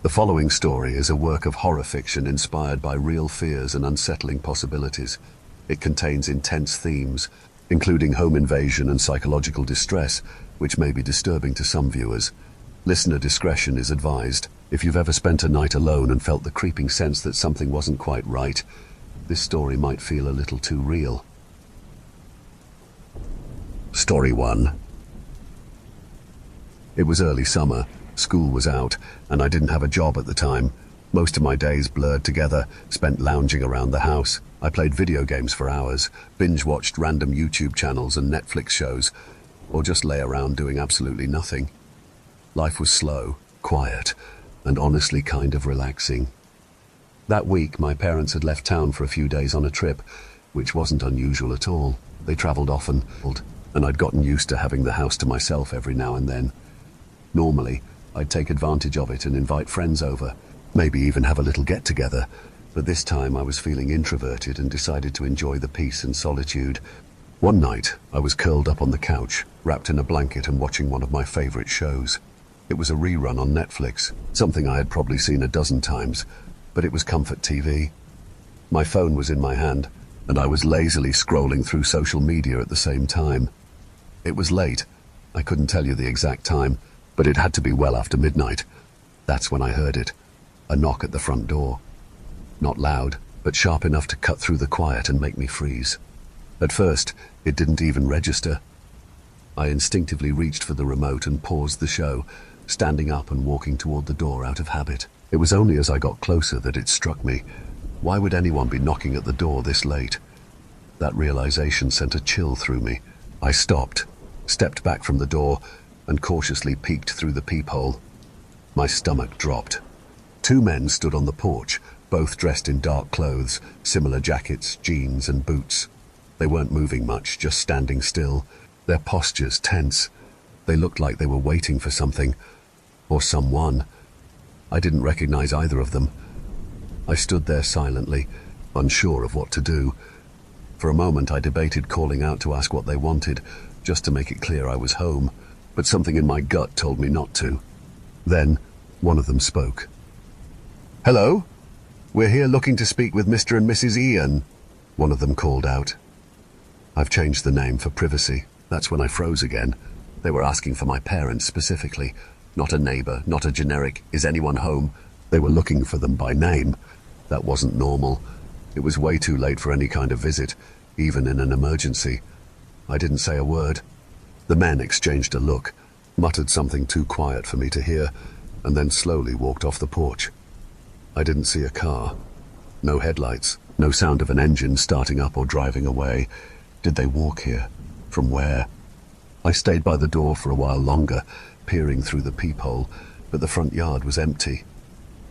The following story is a work of horror fiction inspired by real fears and unsettling possibilities. It contains intense themes, including home invasion and psychological distress, which may be disturbing to some viewers. Listener discretion is advised. If you've ever spent a night alone and felt the creeping sense that something wasn't quite right, this story might feel a little too real. Story 1. It was early summer, school was out, and I didn't have a job at the time. Most of my days blurred together, spent lounging around the house. I played video games for hours, binge-watched random YouTube channels and Netflix shows, or just lay around doing absolutely nothing. Life was slow, quiet, and honestly kind of relaxing. That week, my parents had left town for a few days on a trip, which wasn't unusual at all. They traveled often, and I'd gotten used to having the house to myself every now and then. Normally, I'd take advantage of it and invite friends over, maybe even have a little get-together, but this time I was feeling introverted and decided to enjoy the peace and solitude. One night, I was curled up on the couch, wrapped in a blanket and watching one of my favorite shows. It was a rerun on Netflix, something I had probably seen a dozen times, but it was comfort TV. My phone was in my hand, and I was lazily scrolling through social media at the same time. It was late. I couldn't tell you the exact time, but it had to be well after midnight. That's when I heard it. A knock at the front door. Not loud, but sharp enough to cut through the quiet and make me freeze. At first, it didn't even register. I instinctively reached for the remote and paused the show, standing up and walking toward the door out of habit. It was only as I got closer that it struck me. Why would anyone be knocking at the door this late? That realization sent a chill through me. I stopped, stepped back from the door, and cautiously peeked through the peephole. My stomach dropped. Two men stood on the porch, both dressed in dark clothes, similar jackets, jeans, and boots. They weren't moving much, just standing still, their postures tense. They looked like they were waiting for something, or someone. I didn't recognize either of them. I stood there silently, unsure of what to do. For a moment I debated calling out to ask what they wanted, just to make it clear I was home, but something in my gut told me not to. Then, one of them spoke. "Hello? We're here looking to speak with Mr. and Mrs. Ian," one of them called out. I've changed the name for privacy. That's when I froze again. They were asking for my parents specifically, not a neighbor, not a generic, "Is anyone home?" They were looking for them by name. That wasn't normal. It was way too late for any kind of visit, even in an emergency. I didn't say a word. The men exchanged a look, muttered something too quiet for me to hear, and then slowly walked off the porch. I didn't see a car. No headlights, no sound of an engine starting up or driving away. Did they walk here? From where? I stayed by the door for a while longer, peering through the peephole, but the front yard was empty.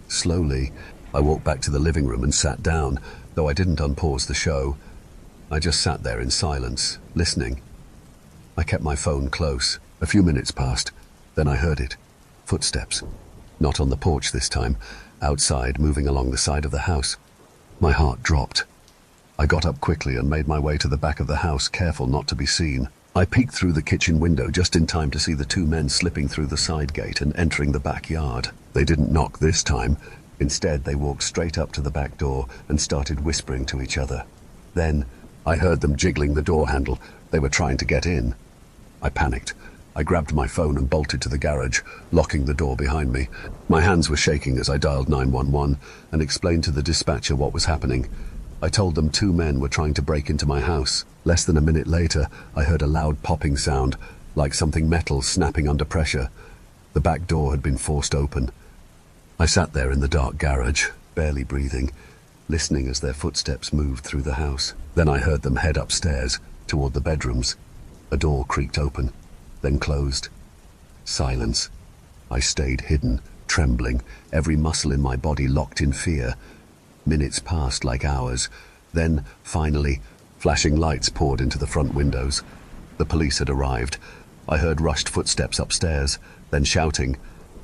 Slowly, I walked back to the living room and sat down, though I didn't unpause the show. I just sat there in silence, listening. I kept my phone close. A few minutes passed. Then I heard it. Footsteps. Not on the porch this time. Outside, moving along the side of the house. My heart dropped. I got up quickly and made my way to the back of the house, careful not to be seen. I peeked through the kitchen window just in time to see the two men slipping through the side gate and entering the backyard. They didn't knock this time. Instead, they walked straight up to the back door and started whispering to each other. Then, I heard them jiggling the door handle. They were trying to get in. I panicked. I grabbed my phone and bolted to the garage, locking the door behind me. My hands were shaking as I dialed 911 and explained to the dispatcher what was happening. I told them two men were trying to break into my house. Less than a minute later, I heard a loud popping sound, like something metal snapping under pressure. The back door had been forced open. I sat there in the dark garage, barely breathing, listening as their footsteps moved through the house. Then I heard them head upstairs, toward the bedrooms. A door creaked open, then closed. Silence. I stayed hidden, trembling, every muscle in my body locked in fear. Minutes passed like hours. Then, finally, flashing lights poured into the front windows. The police had arrived. I heard rushed footsteps upstairs, then shouting.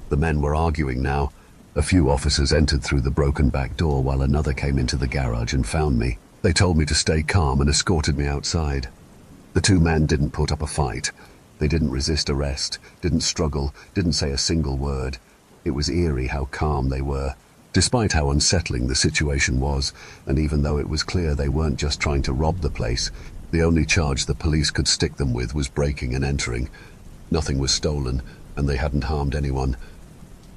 The men were arguing now. A few officers entered through the broken back door while another came into the garage and found me. They told me to stay calm and escorted me outside. The two men didn't put up a fight. They didn't resist arrest, didn't struggle, didn't say a single word. It was eerie how calm they were, despite how unsettling the situation was, and even though it was clear they weren't just trying to rob the place, the only charge the police could stick them with was breaking and entering. Nothing was stolen, and they hadn't harmed anyone.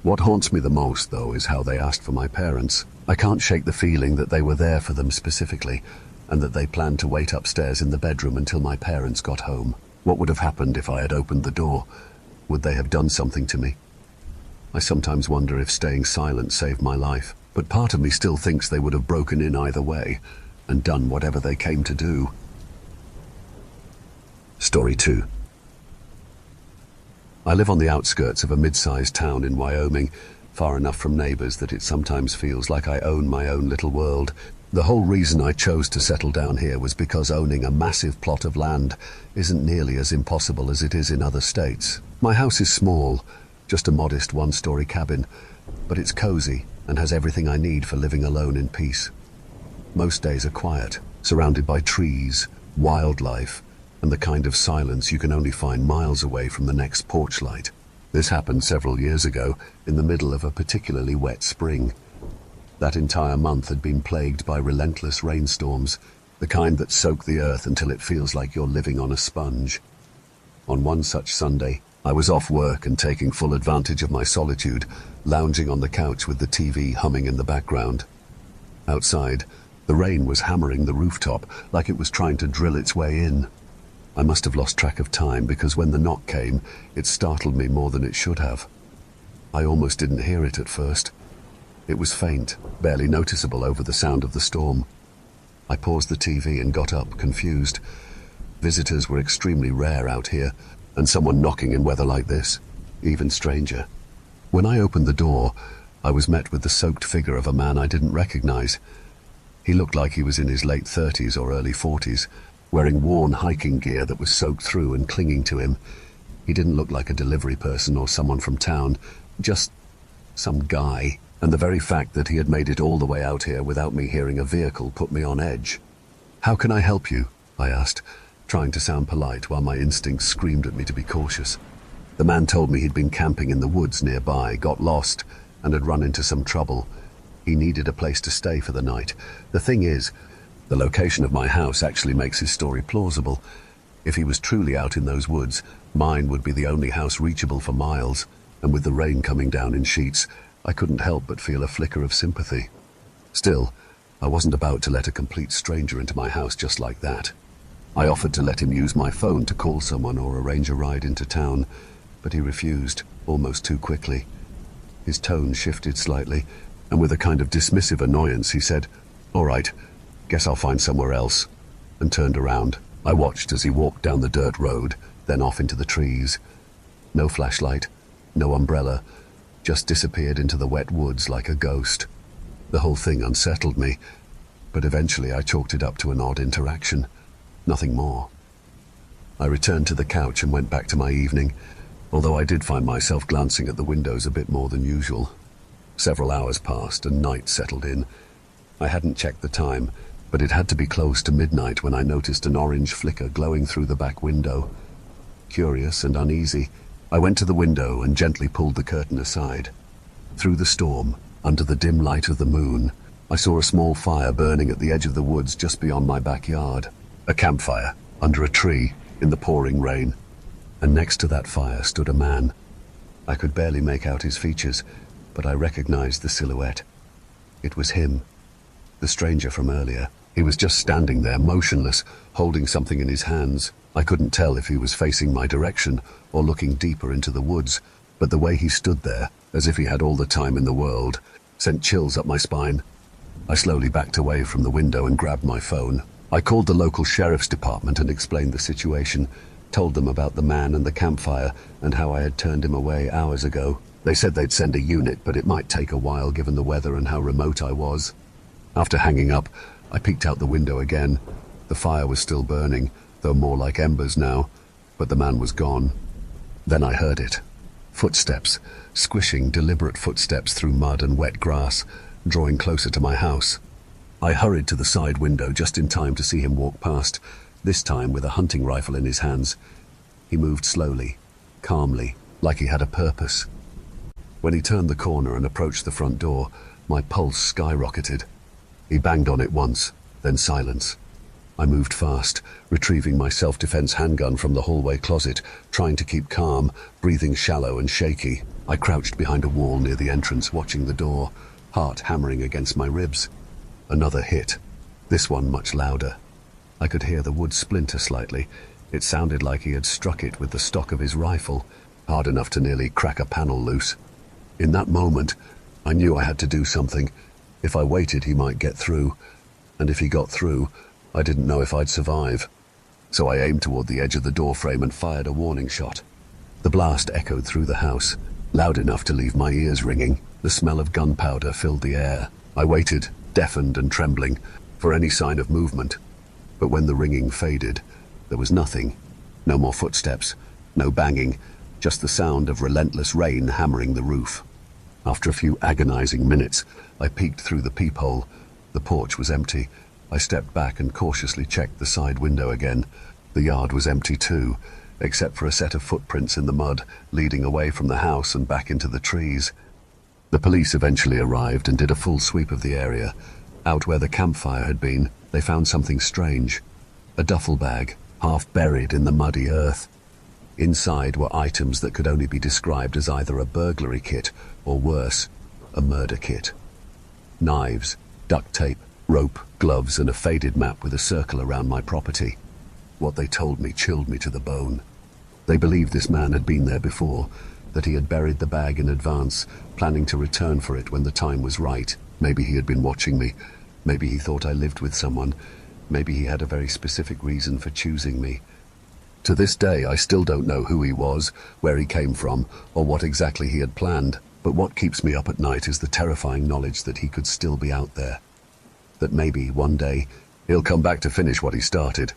What haunts me the most, though, is how they asked for my parents. I can't shake the feeling that they were there for them specifically, and that they planned to wait upstairs in the bedroom until my parents got home. What would have happened if I had opened the door? Would they have done something to me? I sometimes wonder if staying silent saved my life, but part of me still thinks they would have broken in either way and done whatever they came to do. Story 2. I live on the outskirts of a mid-sized town in Wyoming, far enough from neighbors that it sometimes feels like I own my own little world. The whole reason I chose to settle down here was because owning a massive plot of land isn't nearly as impossible as it is in other states. My house is small, just a modest one-story cabin, but it's cozy and has everything I need for living alone in peace. Most days are quiet, surrounded by trees, wildlife, and the kind of silence you can only find miles away from the next porch light. This happened several years ago, in the middle of a particularly wet spring. That entire month had been plagued by relentless rainstorms, the kind that soak the earth until it feels like you're living on a sponge. On one such Sunday, I was off work and taking full advantage of my solitude, lounging on the couch with the TV humming in the background. Outside, the rain was hammering the rooftop like it was trying to drill its way in. I must have lost track of time because when the knock came, it startled me more than it should have. I almost didn't hear it at first. It was faint, barely noticeable over the sound of the storm. I paused the TV and got up, confused. Visitors were extremely rare out here, and someone knocking in weather like this, even stranger. When I opened the door, I was met with the soaked figure of a man I didn't recognize. He looked like he was in his late 30s or early 40s, wearing worn hiking gear that was soaked through and clinging to him. He didn't look like a delivery person or someone from town, just some guy. And the very fact that he had made it all the way out here without me hearing a vehicle put me on edge. "How can I help you?" I asked, trying to sound polite while my instincts screamed at me to be cautious. The man told me he'd been camping in the woods nearby, got lost, and had run into some trouble. He needed a place to stay for the night. The thing is, the location of my house actually makes his story plausible. If he was truly out in those woods, mine would be the only house reachable for miles, and with the rain coming down in sheets, I couldn't help but feel a flicker of sympathy. Still, I wasn't about to let a complete stranger into my house just like that. I offered to let him use my phone to call someone or arrange a ride into town, but he refused, almost too quickly. His tone shifted slightly, and with a kind of dismissive annoyance he said, "All right, guess I'll find somewhere else," and turned around. I watched as he walked down the dirt road, then off into the trees. No flashlight, no umbrella, just disappeared into the wet woods like a ghost. The whole thing unsettled me, but eventually I chalked it up to an odd interaction. Nothing more. I returned to the couch and went back to my evening, although I did find myself glancing at the windows a bit more than usual. Several hours passed and night settled in. I hadn't checked the time, but it had to be close to midnight when I noticed an orange flicker glowing through the back window. Curious and uneasy, I went to the window and gently pulled the curtain aside. Through the storm, under the dim light of the moon, I saw a small fire burning at the edge of the woods just beyond my backyard. A campfire, under a tree, in the pouring rain. And next to that fire stood a man. I could barely make out his features, but I recognized the silhouette. It was him, the stranger from earlier. He was just standing there, motionless, holding something in his hands. I couldn't tell if he was facing my direction or looking deeper into the woods, but the way he stood there, as if he had all the time in the world, sent chills up my spine. I slowly backed away from the window and grabbed my phone. I called the local sheriff's department and explained the situation, told them about the man and the campfire and how I had turned him away hours ago. They said they'd send a unit, but it might take a while given the weather and how remote I was. After hanging up, I peeked out the window again. The fire was still burning, though more like embers now, but the man was gone. Then I heard it. Footsteps, squishing, deliberate footsteps through mud and wet grass, drawing closer to my house. I hurried to the side window just in time to see him walk past, this time with a hunting rifle in his hands. He moved slowly, calmly, like he had a purpose. When he turned the corner and approached the front door, my pulse skyrocketed. He banged on it once, then silence. I moved fast, retrieving my self-defense handgun from the hallway closet, trying to keep calm, breathing shallow and shaky. I crouched behind a wall near the entrance, watching the door, heart hammering against my ribs. Another hit, this one much louder. I could hear the wood splinter slightly. It sounded like he had struck it with the stock of his rifle, hard enough to nearly crack a panel loose. In that moment, I knew I had to do something. If I waited, he might get through. And if he got through, I didn't know if I'd survive. So I aimed toward the edge of the doorframe and fired a warning shot. The blast echoed through the house, loud enough to leave my ears ringing. The smell of gunpowder filled the air. I waited, deafened and trembling, for any sign of movement. But when the ringing faded, there was nothing. No more footsteps, no banging, just the sound of relentless rain hammering the roof. After a few agonizing minutes, I peeked through the peephole. The porch was empty. I stepped back and cautiously checked the side window again. The yard was empty too, except for a set of footprints in the mud leading away from the house and back into the trees. The police eventually arrived and did a full sweep of the area. Out where the campfire had been, they found something strange. A duffel bag, half buried in the muddy earth. Inside were items that could only be described as either a burglary kit or worse, a murder kit. Knives, duct tape, rope, gloves, and a faded map with a circle around my property. What they told me chilled me to the bone. They believed this man had been there before, that he had buried the bag in advance, planning to return for it when the time was right. Maybe he had been watching me. Maybe he thought I lived with someone. Maybe he had a very specific reason for choosing me. To this day, I still don't know who he was, where he came from, or what exactly he had planned. But what keeps me up at night is the terrifying knowledge that he could still be out there. That maybe, one day, he'll come back to finish what he started.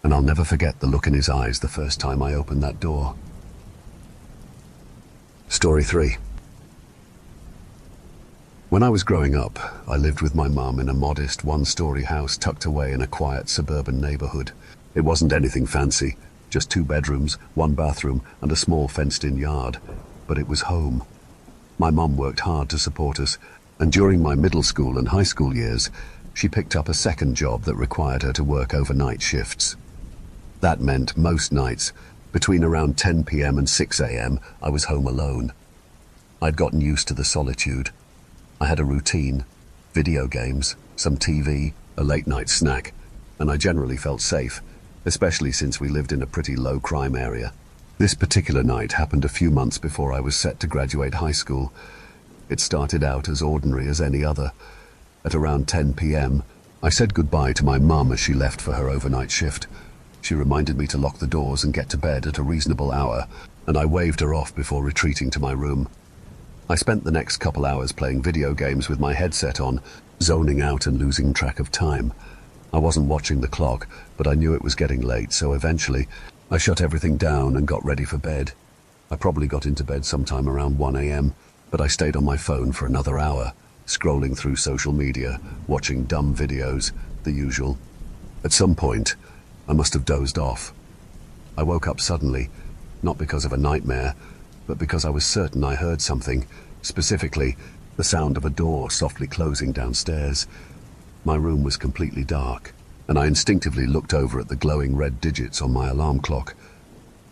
And I'll never forget the look in his eyes the first time I opened that door. Story 3. When I was growing up, I lived with my mum in a modest one-story house tucked away in a quiet suburban neighborhood. It wasn't anything fancy, just 2 bedrooms, 1 bathroom, and a small fenced-in yard. But it was home. My mum worked hard to support us, and during my middle school and high school years, she picked up a second job that required her to work overnight shifts. That meant most nights, between around 10 p.m. and 6 a.m., I was home alone. I'd gotten used to the solitude. I had a routine, video games, some TV, a late-night snack, and I generally felt safe, especially since we lived in a pretty low-crime area. This particular night happened a few months before I was set to graduate high school. It started out as ordinary as any other. At around 10 p.m., I said goodbye to my mum as she left for her overnight shift. She reminded me to lock the doors and get to bed at a reasonable hour, and I waved her off before retreating to my room. I spent the next couple hours playing video games with my headset on, zoning out and losing track of time. I wasn't watching the clock, but I knew it was getting late, so eventually I shut everything down and got ready for bed. I probably got into bed sometime around 1 a.m., but I stayed on my phone for another hour, scrolling through social media, watching dumb videos, the usual. At some point, I must have dozed off. I woke up suddenly, not because of a nightmare, but because I was certain I heard something, specifically the sound of a door softly closing downstairs. My room was completely dark, and I instinctively looked over at the glowing red digits on my alarm clock.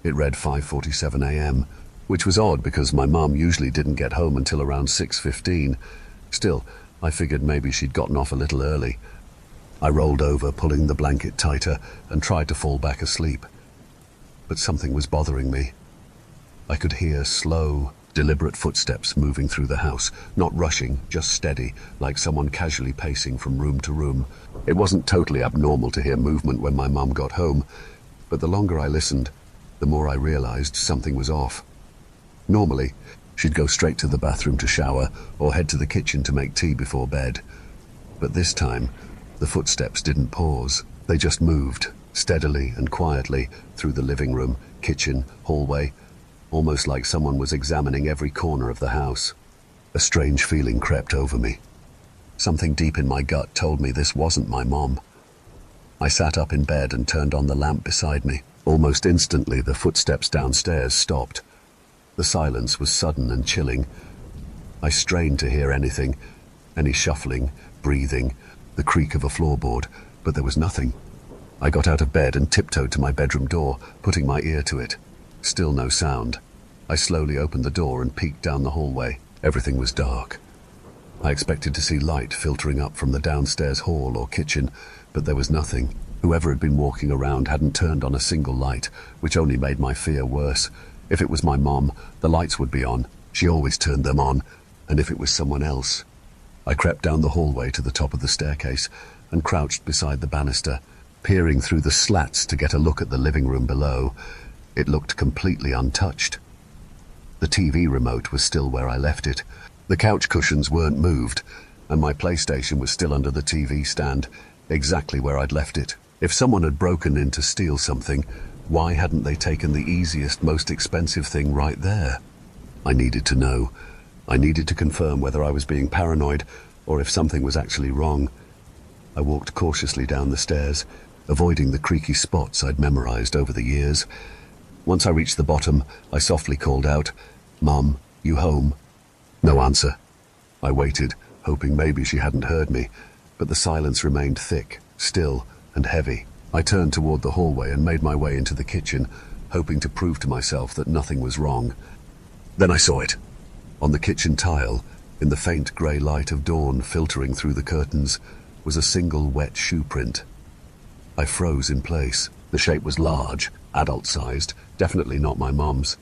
It read 5:47 a.m., which was odd because my mum usually didn't get home until around 6:15. Still, I figured maybe she'd gotten off a little early. I rolled over, pulling the blanket tighter, and tried to fall back asleep. But something was bothering me. I could hear slow, deliberate footsteps moving through the house, not rushing, just steady, like someone casually pacing from room to room. It wasn't totally abnormal to hear movement when my mum got home, but the longer I listened, the more I realized something was off. Normally, she'd go straight to the bathroom to shower or head to the kitchen to make tea before bed. But this time, the footsteps didn't pause. They just moved, steadily and quietly, through the living room, kitchen, hallway, almost like someone was examining every corner of the house. A strange feeling crept over me. Something deep in my gut told me this wasn't my mom. I sat up in bed and turned on the lamp beside me. Almost instantly, the footsteps downstairs stopped. The silence was sudden and chilling, I strained to hear anything, any shuffling, breathing, the creak of a floorboard, but there was nothing. I got out of bed and tiptoed to my bedroom door, putting my ear to it. Still no sound. I slowly opened the door and peeked down the hallway. Everything was dark. I expected to see light filtering up from the downstairs hall or kitchen, but there was nothing. Whoever had been walking around hadn't turned on a single light, which only made my fear worse. If it was my mom, the lights would be on. She always turned them on. And if it was someone else? I crept down the hallway to the top of the staircase and crouched beside the banister, peering through the slats to get a look at the living room below. It looked completely untouched. The TV remote was still where I left it. The couch cushions weren't moved, and my PlayStation was still under the TV stand, exactly where I'd left it. If someone had broken in to steal something, why hadn't they taken the easiest, most expensive thing right there? I needed to know. I needed to confirm whether I was being paranoid or if something was actually wrong. I walked cautiously down the stairs, avoiding the creaky spots I'd memorized over the years. Once I reached the bottom, I softly called out, "Mum, you home?" No answer. I waited, hoping maybe she hadn't heard me, but the silence remained thick, still, and heavy. I turned toward the hallway and made my way into the kitchen, hoping to prove to myself that nothing was wrong. Then I saw it. On the kitchen tile, in the faint grey light of dawn filtering through the curtains, was a single wet shoe print. I froze in place. The shape was large, adult-sized, definitely not my mom's.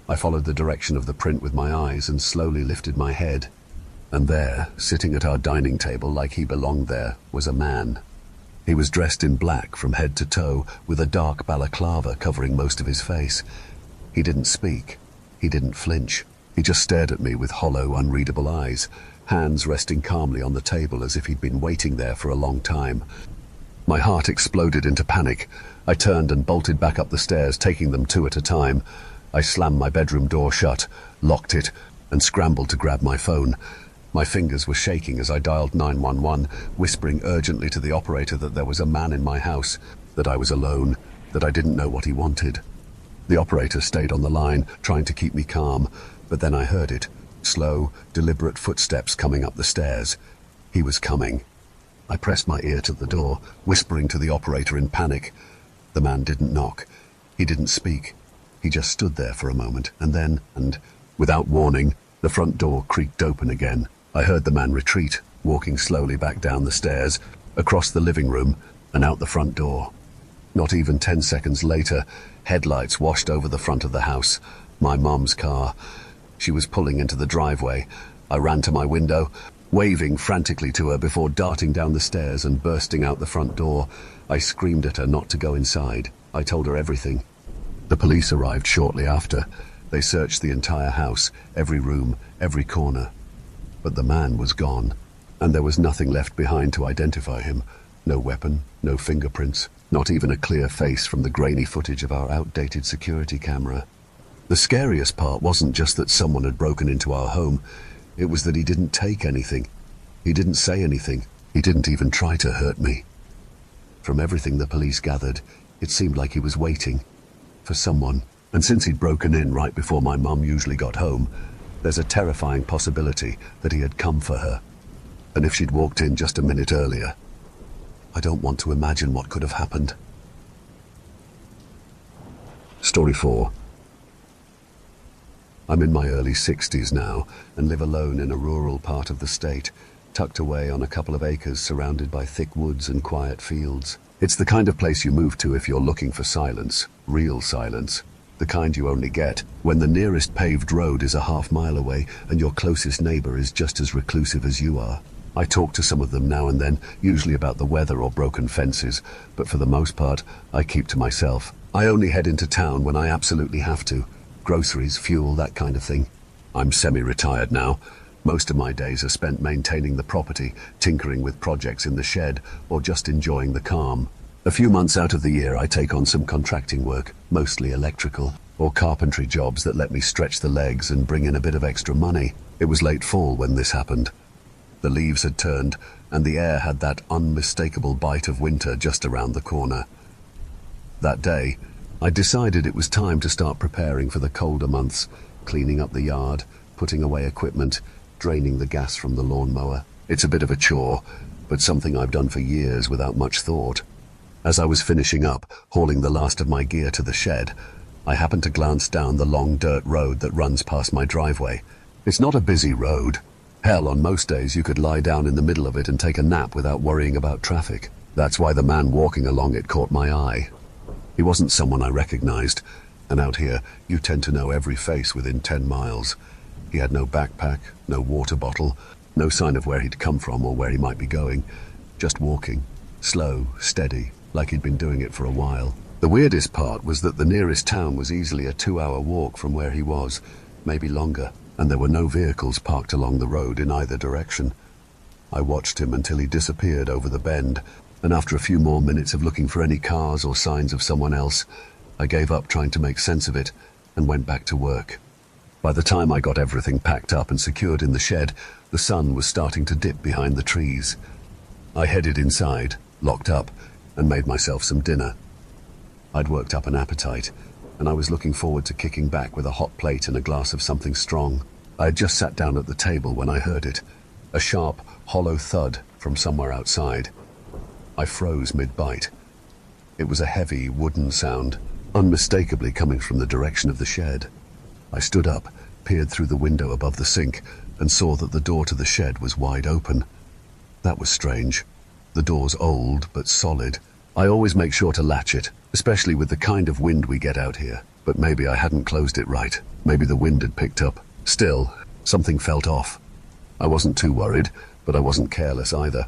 I followed the direction of the print with my eyes and slowly lifted my head. And there, sitting at our dining table like he belonged there, was a man. He was dressed in black from head to toe, with a dark balaclava covering most of his face. He didn't speak. He didn't flinch. He just stared at me with hollow, unreadable eyes, hands resting calmly on the table as if he'd been waiting there for a long time. My heart exploded into panic. I turned and bolted back up the stairs, taking them two at a time. I slammed my bedroom door shut, locked it, and scrambled to grab my phone. My fingers were shaking as I dialed 911, whispering urgently to the operator that there was a man in my house, that I was alone, that I didn't know what he wanted. The operator stayed on the line, trying to keep me calm, but then I heard it. Slow, deliberate footsteps coming up the stairs. He was coming. I pressed my ear to the door, whispering to the operator in panic. The man didn't knock. He didn't speak. He just stood there for a moment, and then, without warning, the front door creaked open again. I heard the man retreat, walking slowly back down the stairs, across the living room, and out the front door. Not even 10 seconds later, headlights washed over the front of the house. My mom's car. She was pulling into the driveway. I ran to my window, waving frantically to her before darting down the stairs and bursting out the front door. I screamed at her not to go inside. I told her everything. The police arrived shortly after. They searched the entire house, every room, every corner. But the man was gone, and there was nothing left behind to identify him. No weapon, no fingerprints, not even a clear face from the grainy footage of our outdated security camera. The scariest part wasn't just that someone had broken into our home. It was that he didn't take anything. He didn't say anything. He didn't even try to hurt me. From everything the police gathered, it seemed like he was waiting for someone. And since he'd broken in right before my mum usually got home, there's a terrifying possibility that he had come for her. And if she'd walked in just a minute earlier, I don't want to imagine what could have happened. Story 4. I'm in my early 60s now and live alone in a rural part of the state, tucked away on a couple of acres surrounded by thick woods and quiet fields. It's the kind of place you move to if you're looking for silence, real silence. The kind you only get when the nearest paved road is a half-mile away and your closest neighbor is just as reclusive as you are. I talk to some of them now and then, usually about the weather or broken fences, but for the most part, I keep to myself. I only head into town when I absolutely have to. Groceries, fuel, that kind of thing. I'm semi-retired now. Most of my days are spent maintaining the property, tinkering with projects in the shed, or just enjoying the calm. A few months out of the year I take on some contracting work, mostly electrical, or carpentry jobs that let me stretch the legs and bring in a bit of extra money. It was late fall when this happened. The leaves had turned, and the air had that unmistakable bite of winter just around the corner. That day, I decided it was time to start preparing for the colder months, cleaning up the yard, putting away equipment, draining the gas from the lawnmower. It's a bit of a chore, but something I've done for years without much thought. As I was finishing up, hauling the last of my gear to the shed, I happened to glance down the long dirt road that runs past my driveway. It's not a busy road. Hell, on most days you could lie down in the middle of it and take a nap without worrying about traffic. That's why the man walking along it caught my eye. He wasn't someone I recognized, and out here you tend to know every face within 10 miles. He had no backpack, no water bottle, no sign of where he'd come from or where he might be going. Just walking, slow, steady, like he'd been doing it for a while. The weirdest part was that the nearest town was easily a 2-hour walk from where he was, maybe longer, and there were no vehicles parked along the road in either direction. I watched him until he disappeared over the bend, and after a few more minutes of looking for any cars or signs of someone else, I gave up trying to make sense of it and went back to work. By the time I got everything packed up and secured in the shed, the sun was starting to dip behind the trees. I headed inside, locked up, and made myself some dinner. I'd worked up an appetite, and I was looking forward to kicking back with a hot plate and a glass of something strong. I had just sat down at the table when I heard it, a sharp, hollow thud from somewhere outside. I froze mid-bite. It was a heavy, wooden sound, unmistakably coming from the direction of the shed. I stood up, peered through the window above the sink, and saw that the door to the shed was wide open. That was strange. The door's old, but solid. I always make sure to latch it, especially with the kind of wind we get out here. But maybe I hadn't closed it right. Maybe the wind had picked up. Still, something felt off. I wasn't too worried, but I wasn't careless either.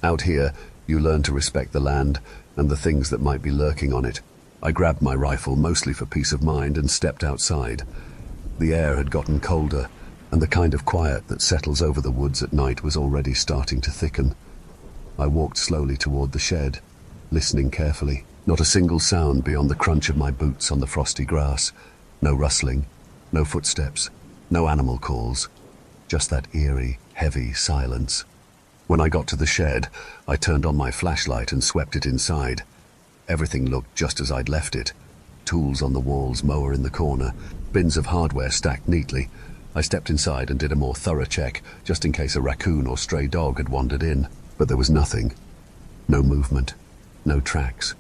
Out here, you learn to respect the land and the things that might be lurking on it. I grabbed my rifle, mostly for peace of mind, and stepped outside. The air had gotten colder, and the kind of quiet that settles over the woods at night was already starting to thicken. I walked slowly toward the shed, listening carefully. Not a single sound beyond the crunch of my boots on the frosty grass. No rustling, no footsteps, no animal calls. Just that eerie, heavy silence. When I got to the shed, I turned on my flashlight and swept it inside. Everything looked just as I'd left it. Tools on the walls, mower in the corner, bins of hardware stacked neatly. I stepped inside and did a more thorough check, just in case a raccoon or stray dog had wandered in. But there was nothing. No movement. No tracks.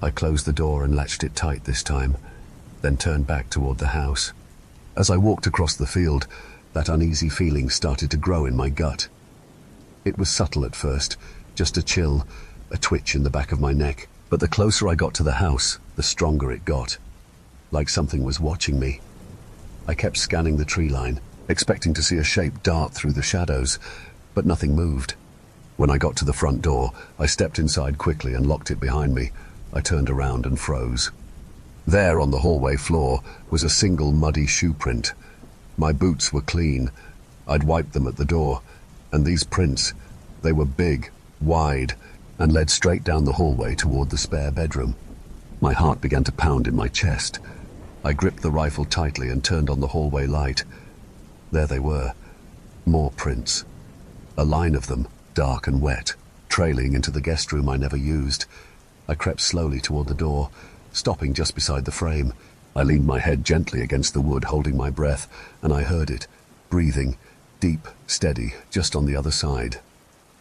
I closed the door and latched it tight this time, then turned back toward the house. As I walked across the field, that uneasy feeling started to grow in my gut. It was subtle at first, just a chill, a twitch in the back of my neck. But the closer I got to the house, the stronger it got. Like something was watching me. I kept scanning the tree line, expecting to see a shape dart through the shadows, but nothing moved. When I got to the front door, I stepped inside quickly and locked it behind me. I turned around and froze. There on the hallway floor was a single muddy shoe print. My boots were clean. I'd wiped them at the door, and these prints, they were big, wide, and led straight down the hallway toward the spare bedroom. My heart began to pound in my chest. I gripped the rifle tightly and turned on the hallway light. There they were, more prints. A line of them, dark and wet, trailing into the guest room I never used. I crept slowly toward the door, stopping just beside the frame. I leaned my head gently against the wood, holding my breath, and I heard it, breathing, deep, steady, just on the other side.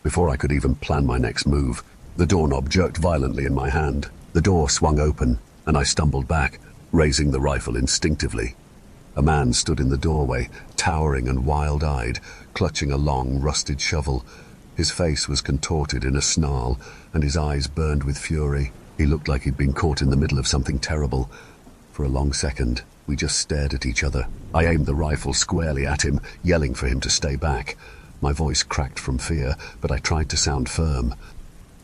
Before I could even plan my next move, the doorknob jerked violently in my hand. The door swung open, and I stumbled back, raising the rifle instinctively. A man stood in the doorway, towering and wild-eyed, clutching a long, rusted shovel. His face was contorted in a snarl, and his eyes burned with fury. He looked like he'd been caught in the middle of something terrible. For a long second, we just stared at each other. I aimed the rifle squarely at him, yelling for him to stay back. My voice cracked from fear, but I tried to sound firm.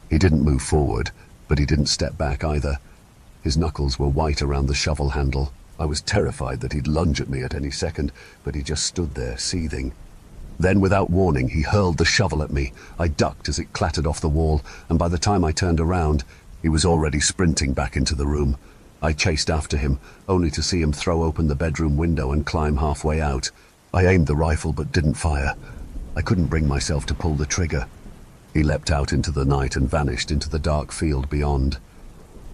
He didn't move forward, but he didn't step back either. His knuckles were white around the shovel handle. I was terrified that he'd lunge at me at any second, but he just stood there, seething. Then, without warning, he hurled the shovel at me. I ducked as it clattered off the wall, and by the time I turned around, he was already sprinting back into the room. I chased after him, only to see him throw open the bedroom window and climb halfway out. I aimed the rifle but didn't fire. I couldn't bring myself to pull the trigger. He leapt out into the night and vanished into the dark field beyond.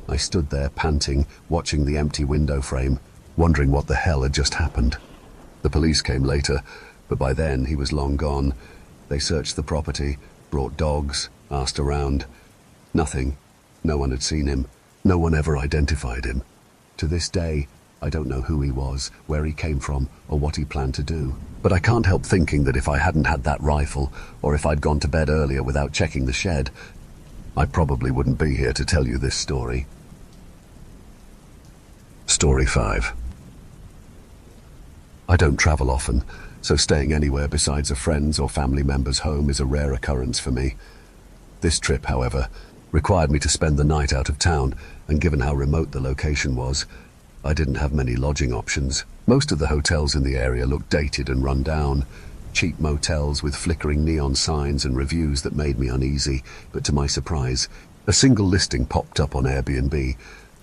I stood there panting, watching the empty window frame, wondering what the hell had just happened. The police came later, but by then he was long gone. They searched the property, brought dogs, asked around. Nothing. No one had seen him. No one ever identified him. To this day, I don't know who he was, where he came from, or what he planned to do. But I can't help thinking that if I hadn't had that rifle, or if I'd gone to bed earlier without checking the shed, I probably wouldn't be here to tell you this story. Story 5. I don't travel often, so staying anywhere besides a friend's or family member's home is a rare occurrence for me. This trip, however, required me to spend the night out of town, and given how remote the location was, I didn't have many lodging options. Most of the hotels in the area looked dated and run down. Cheap motels with flickering neon signs and reviews that made me uneasy, but to my surprise, a single listing popped up on Airbnb.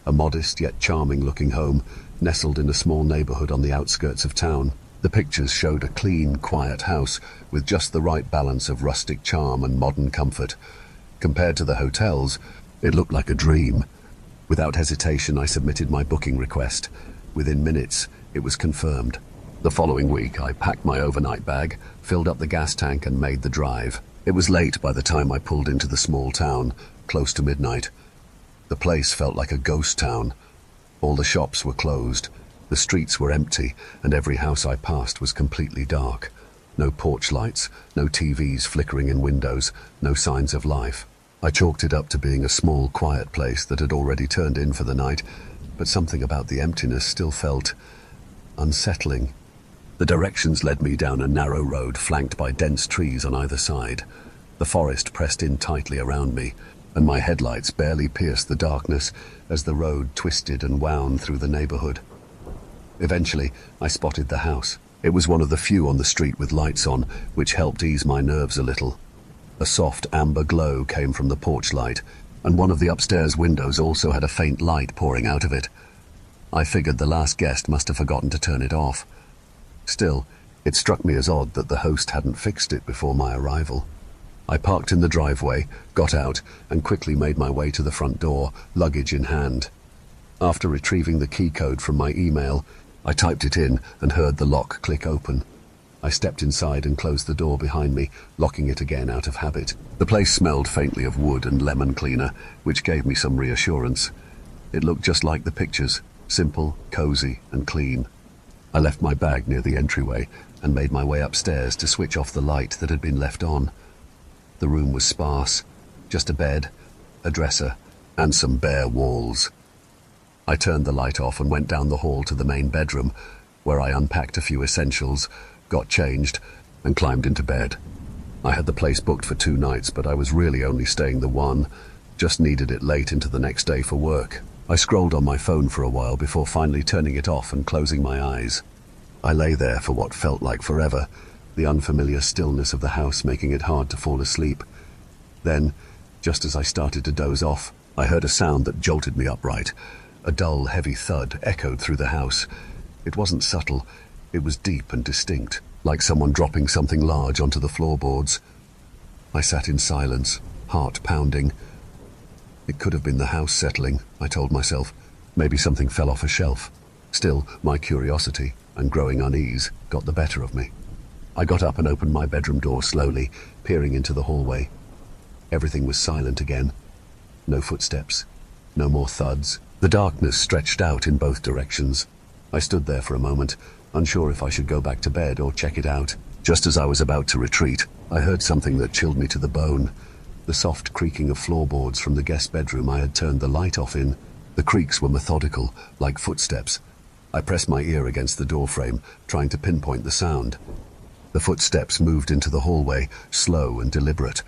A modest yet charming-looking home, nestled in a small neighborhood on the outskirts of town. The pictures showed a clean, quiet house with just the right balance of rustic charm and modern comfort. Compared to the hotels, it looked like a dream. Without hesitation, I submitted my booking request. Within minutes, it was confirmed. The following week, I packed my overnight bag, filled up the gas tank, and made the drive. It was late by the time I pulled into the small town, close to midnight. The place felt like a ghost town. All the shops were closed, the streets were empty, and every house I passed was completely dark. No porch lights, no TVs flickering in windows, no signs of life. I chalked it up to being a small, quiet place that had already turned in for the night, but something about the emptiness still felt unsettling. The directions led me down a narrow road flanked by dense trees on either side. The forest pressed in tightly around me, and my headlights barely pierced the darkness as the road twisted and wound through the neighborhood. Eventually, I spotted the house. It was one of the few on the street with lights on, which helped ease my nerves a little. A soft amber glow came from the porch light, and one of the upstairs windows also had a faint light pouring out of it. I figured the last guest must have forgotten to turn it off. Still, it struck me as odd that the host hadn't fixed it before my arrival. I parked in the driveway, got out, and quickly made my way to the front door, luggage in hand. After retrieving the key code from my email, I typed it in and heard the lock click open. I stepped inside and closed the door behind me, locking it again out of habit. The place smelled faintly of wood and lemon cleaner, which gave me some reassurance. It looked just like the pictures, simple, cozy, and clean. I left my bag near the entryway and made my way upstairs to switch off the light that had been left on. The room was sparse, just a bed, a dresser, and some bare walls. I turned the light off and went down the hall to the main bedroom, where I unpacked a few essentials, got changed, and climbed into bed. I had the place booked for 2 nights, but I was really only staying the one, just needed it late into the next day for work. I scrolled on my phone for a while before finally turning it off and closing my eyes. I lay there for what felt like forever, the unfamiliar stillness of the house making it hard to fall asleep. Then, just as I started to doze off, I heard a sound that jolted me upright. A dull, heavy thud echoed through the house. It wasn't subtle. It was deep and distinct, like someone dropping something large onto the floorboards. I sat in silence, heart pounding. It could have been the house settling, I told myself. Maybe something fell off a shelf. Still, my curiosity and growing unease got the better of me. I got up and opened my bedroom door slowly, peering into the hallway. Everything was silent again. No footsteps, no more thuds. The darkness stretched out in both directions. I stood there for a moment, unsure if I should go back to bed or check it out. Just as I was about to retreat, I heard something that chilled me to the bone. The soft creaking of floorboards from the guest bedroom I had turned the light off in. The creaks were methodical, like footsteps. I pressed my ear against the doorframe, trying to pinpoint the sound. The footsteps moved into the hallway, slow and deliberate.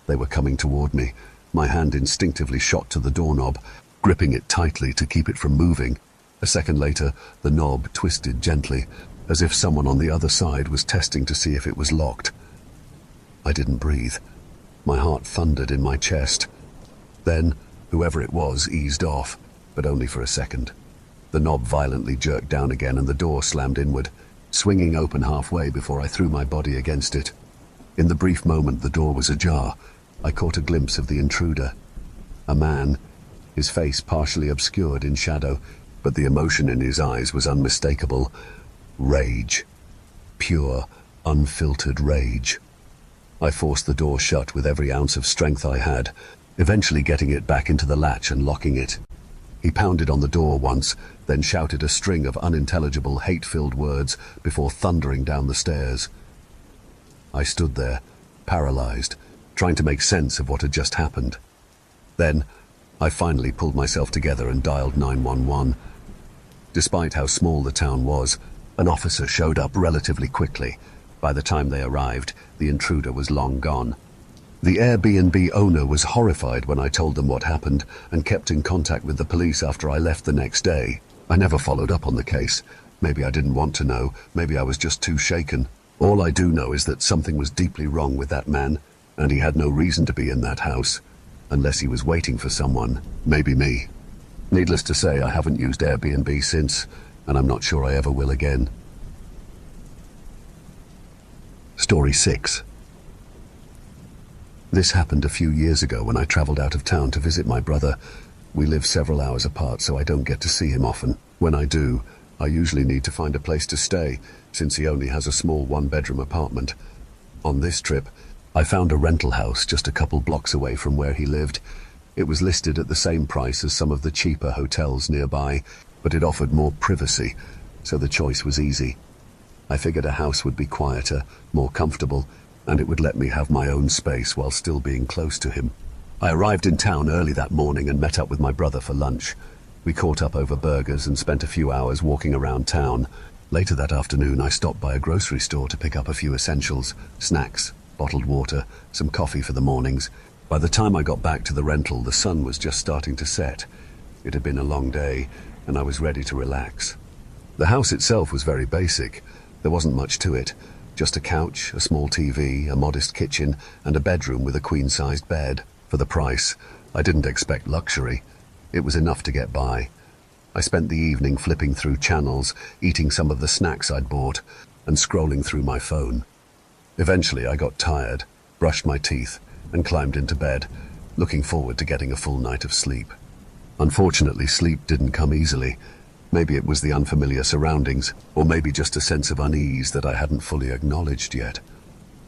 They were coming toward me. My hand instinctively shot to the doorknob, gripping it tightly to keep it from moving. A second later, the knob twisted gently, as if someone on the other side was testing to see if it was locked. I didn't breathe. My heart thundered in my chest. Then, whoever it was eased off, but only for a second. The knob violently jerked down again and the door slammed inward, swinging open halfway before I threw my body against it. In the brief moment the door was ajar, I caught a glimpse of the intruder. A man, his face partially obscured in shadow, but the emotion in his eyes was unmistakable. Rage. Pure, unfiltered rage. I forced the door shut with every ounce of strength I had, eventually getting it back into the latch and locking it. He pounded on the door once, then shouted a string of unintelligible, hate-filled words before thundering down the stairs. I stood there, paralyzed, trying to make sense of what had just happened. Then, I finally pulled myself together and dialed 911. Despite how small the town was, an officer showed up relatively quickly. By the time they arrived, the intruder was long gone. The Airbnb owner was horrified when I told them what happened and kept in contact with the police after I left the next day. I never followed up on the case. Maybe I didn't want to know, maybe I was just too shaken. All I do know is that something was deeply wrong with that man, and he had no reason to be in that house, unless he was waiting for someone, maybe me. Needless to say, I haven't used Airbnb since, and I'm not sure I ever will again. Story 6. This happened a few years ago when I traveled out of town to visit my brother. We live several hours apart, so I don't get to see him often. When I do, I usually need to find a place to stay, since he only has a small one-bedroom apartment. On this trip, I found a rental house just a couple blocks away from where he lived. It was listed at the same price as some of the cheaper hotels nearby, but it offered more privacy, so the choice was easy. I figured a house would be quieter, more comfortable, and it would let me have my own space while still being close to him. I arrived in town early that morning and met up with my brother for lunch. We caught up over burgers and spent a few hours walking around town. Later that afternoon, I stopped by a grocery store to pick up a few essentials, snacks, bottled water, some coffee for the mornings. By the time I got back to the rental, the sun was just starting to set. It had been a long day, and I was ready to relax. The house itself was very basic. There wasn't much to it. Just a couch, a small TV, a modest kitchen, and a bedroom with a queen-sized bed. For the price, I didn't expect luxury. It was enough to get by. I spent the evening flipping through channels, eating some of the snacks I'd bought, and scrolling through my phone. Eventually, I got tired, brushed my teeth, and climbed into bed, looking forward to getting a full night of sleep. Unfortunately, sleep didn't come easily. Maybe it was the unfamiliar surroundings, or maybe just a sense of unease that I hadn't fully acknowledged yet.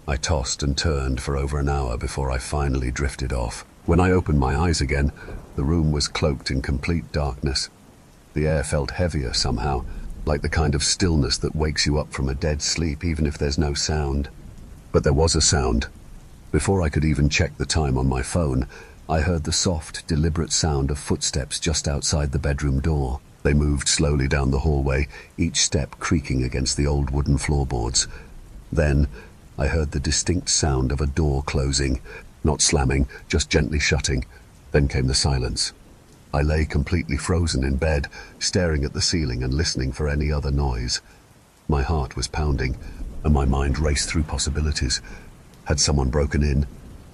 I tossed and turned for over an hour before I finally drifted off. When I opened my eyes again, the room was cloaked in complete darkness. The air felt heavier somehow, like the kind of stillness that wakes you up from a dead sleep even if there's no sound. But there was a sound. Before I could even check the time on my phone, I heard the soft, deliberate sound of footsteps just outside the bedroom door. They moved slowly down the hallway, each step creaking against the old wooden floorboards. Then, I heard the distinct sound of a door closing, not slamming, just gently shutting. Then came the silence. I lay completely frozen in bed, staring at the ceiling and listening for any other noise. My heart was pounding, and my mind raced through possibilities. Had someone broken in?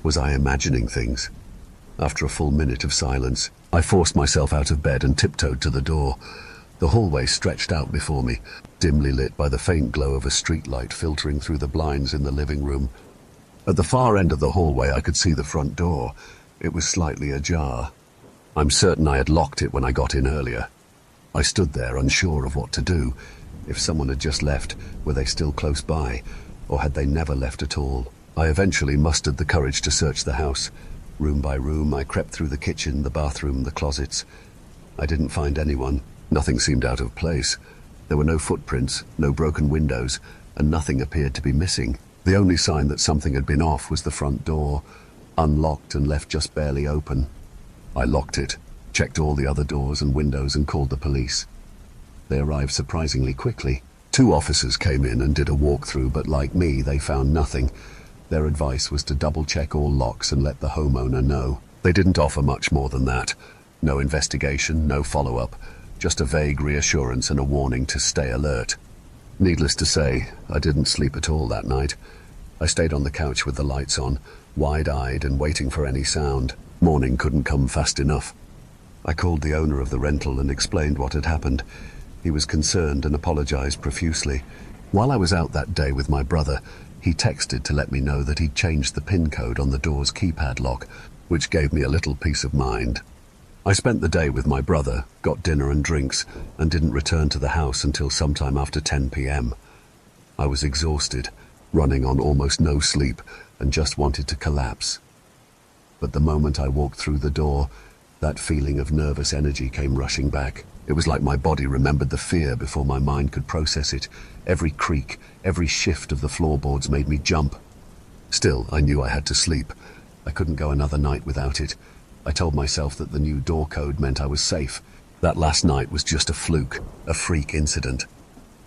Was I imagining things? After a full minute of silence, I forced myself out of bed and tiptoed to the door. The hallway stretched out before me, dimly lit by the faint glow of a streetlight filtering through the blinds in the living room. At the far end of the hallway, I could see the front door. It was slightly ajar. I'm certain I had locked it when I got in earlier. I stood there, unsure of what to do. If someone had just left, were they still close by, or had they never left at all? I eventually mustered the courage to search the house. Room by room, I crept through the kitchen, the bathroom, the closets. I didn't find anyone. Nothing seemed out of place. There were no footprints, no broken windows, and nothing appeared to be missing. The only sign that something had been off was the front door, unlocked and left just barely open. I locked it, checked all the other doors and windows, and called the police. They arrived surprisingly quickly. 2 officers came in and did a walkthrough, but like me, they found nothing. Their advice was to double-check all locks and let the homeowner know. They didn't offer much more than that. No investigation, no follow-up, just a vague reassurance and a warning to stay alert. Needless to say, I didn't sleep at all that night. I stayed on the couch with the lights on, wide-eyed and waiting for any sound. Morning couldn't come fast enough. I called the owner of the rental and explained what had happened. He was concerned and apologized profusely. While I was out that day with my brother, he texted to let me know that he'd changed the PIN code on the door's keypad lock, which gave me a little peace of mind. I spent the day with my brother, got dinner and drinks, and didn't return to the house until sometime after 10 p.m. I was exhausted, running on almost no sleep and just wanted to collapse. But the moment I walked through the door, that feeling of nervous energy came rushing back. It was like my body remembered the fear before my mind could process it. Every creak, every shift of the floorboards made me jump. Still, I knew I had to sleep. I couldn't go another night without it. I told myself that the new door code meant I was safe. That last night was just a fluke, a freak incident.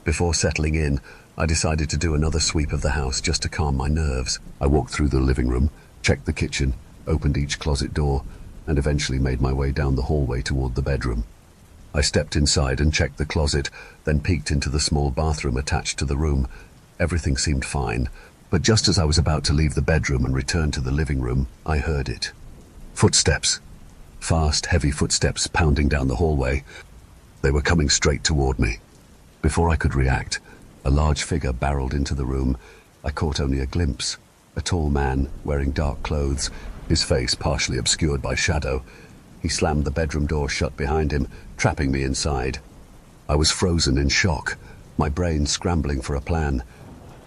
Before settling in, I decided to do another sweep of the house just to calm my nerves. I walked through the living room, checked the kitchen, opened each closet door, and eventually made my way down the hallway toward the bedroom. I stepped inside and checked the closet, then peeked into the small bathroom attached to the room. Everything seemed fine, but just as I was about to leave the bedroom and return to the living room, I heard it. Footsteps. Fast, heavy footsteps pounding down the hallway. They were coming straight toward me. Before I could react, a large figure barreled into the room. I caught only a glimpse. A tall man, wearing dark clothes, his face partially obscured by shadow. He slammed the bedroom door shut behind him, trapping me inside. I was frozen in shock, my brain scrambling for a plan.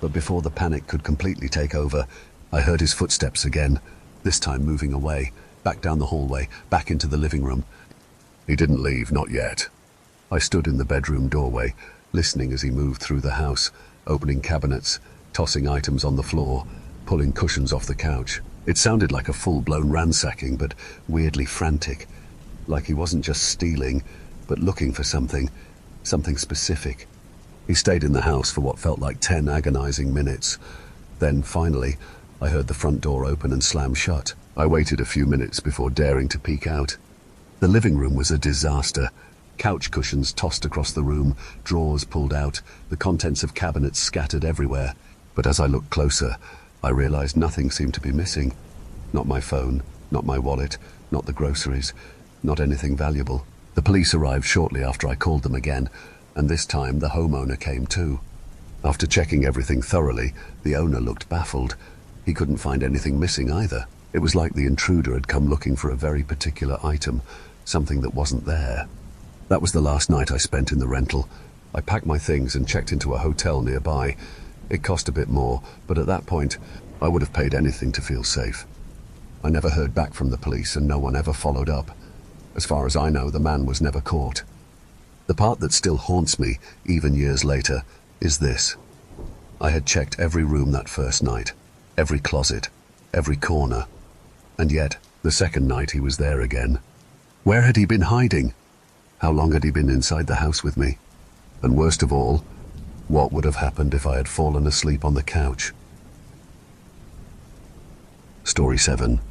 But before the panic could completely take over, I heard his footsteps again, this time moving away, back down the hallway, back into the living room. He didn't leave, not yet. I stood in the bedroom doorway, listening as he moved through the house, opening cabinets, tossing items on the floor, pulling cushions off the couch. It sounded like a full-blown ransacking, but weirdly frantic. Like he wasn't just stealing, but looking for something specific. He stayed in the house for what felt like 10 agonizing minutes. Then, finally, I heard the front door open and slam shut. I waited a few minutes before daring to peek out. The living room was a disaster. Couch cushions tossed across the room, drawers pulled out, the contents of cabinets scattered everywhere. But as I looked closer, I realized nothing seemed to be missing. Not my phone, not my wallet, not the groceries, not anything valuable. The police arrived shortly after I called them again, and this time the homeowner came too. After checking everything thoroughly, the owner looked baffled. He couldn't find anything missing either. It was like the intruder had come looking for a very particular item, something that wasn't there. That was the last night I spent in the rental. I packed my things and checked into a hotel nearby. It cost a bit more, but at that point, I would have paid anything to feel safe. I never heard back from the police and no one ever followed up. As far as I know, the man was never caught. The part that still haunts me, even years later, is this. I had checked every room that first night, every closet, every corner. And yet, the second night he was there again. Where had he been hiding? How long had he been inside the house with me? And worst of all, what would have happened if I had fallen asleep on the couch? Story 7.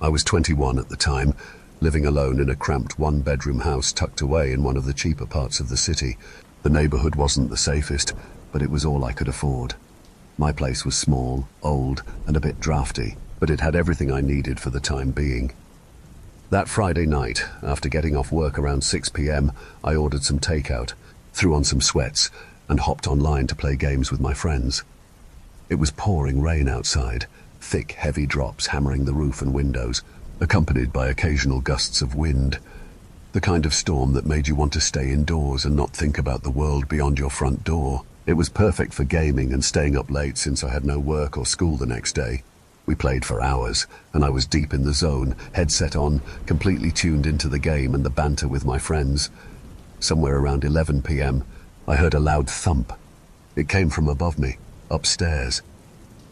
I was 21 at the time, living alone in a cramped one-bedroom house tucked away in one of the cheaper parts of the city. The neighborhood wasn't the safest, but it was all I could afford. My place was small, old, and a bit drafty, but it had everything I needed for the time being. That Friday night, after getting off work around 6 p.m., I ordered some takeout, threw on some sweats, and hopped online to play games with my friends. It was pouring rain outside, thick, heavy drops hammering the roof and windows, accompanied by occasional gusts of wind. The kind of storm that made you want to stay indoors and not think about the world beyond your front door. It was perfect for gaming and staying up late since I had no work or school the next day. We played for hours, and I was deep in the zone, headset on, completely tuned into the game and the banter with my friends. Somewhere around 11 p.m., I heard a loud thump. It came from above me, upstairs.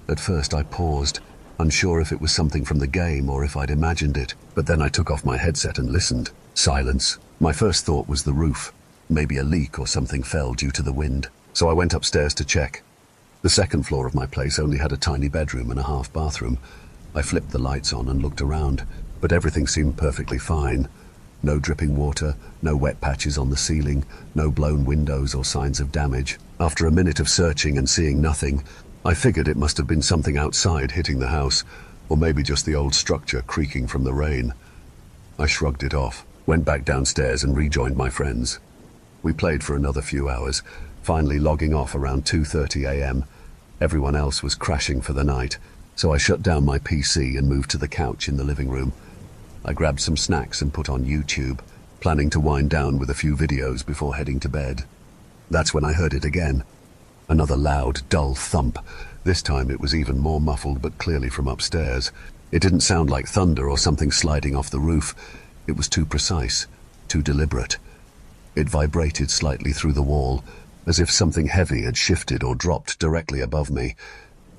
At first I paused, unsure if it was something from the game or if I'd imagined it, but then I took off my headset and listened. Silence. My first thought was the roof. Maybe a leak or something fell due to the wind. So I went upstairs to check. The second floor of my place only had a tiny bedroom and a half bathroom. I flipped the lights on and looked around, but everything seemed perfectly fine. No dripping water, no wet patches on the ceiling, no blown windows or signs of damage. After a minute of searching and seeing nothing, I figured it must have been something outside hitting the house, or maybe just the old structure creaking from the rain. I shrugged it off, went back downstairs and rejoined my friends. We played for another few hours, finally logging off around 2:30 a.m. Everyone else was crashing for the night, so I shut down my PC and moved to the couch in the living room. I grabbed some snacks and put on YouTube, planning to wind down with a few videos before heading to bed. That's when I heard it again. Another loud, dull thump. This time it was even more muffled, but clearly from upstairs. It didn't sound like thunder or something sliding off the roof. It was too precise, too deliberate. It vibrated slightly through the wall, as if something heavy had shifted or dropped directly above me.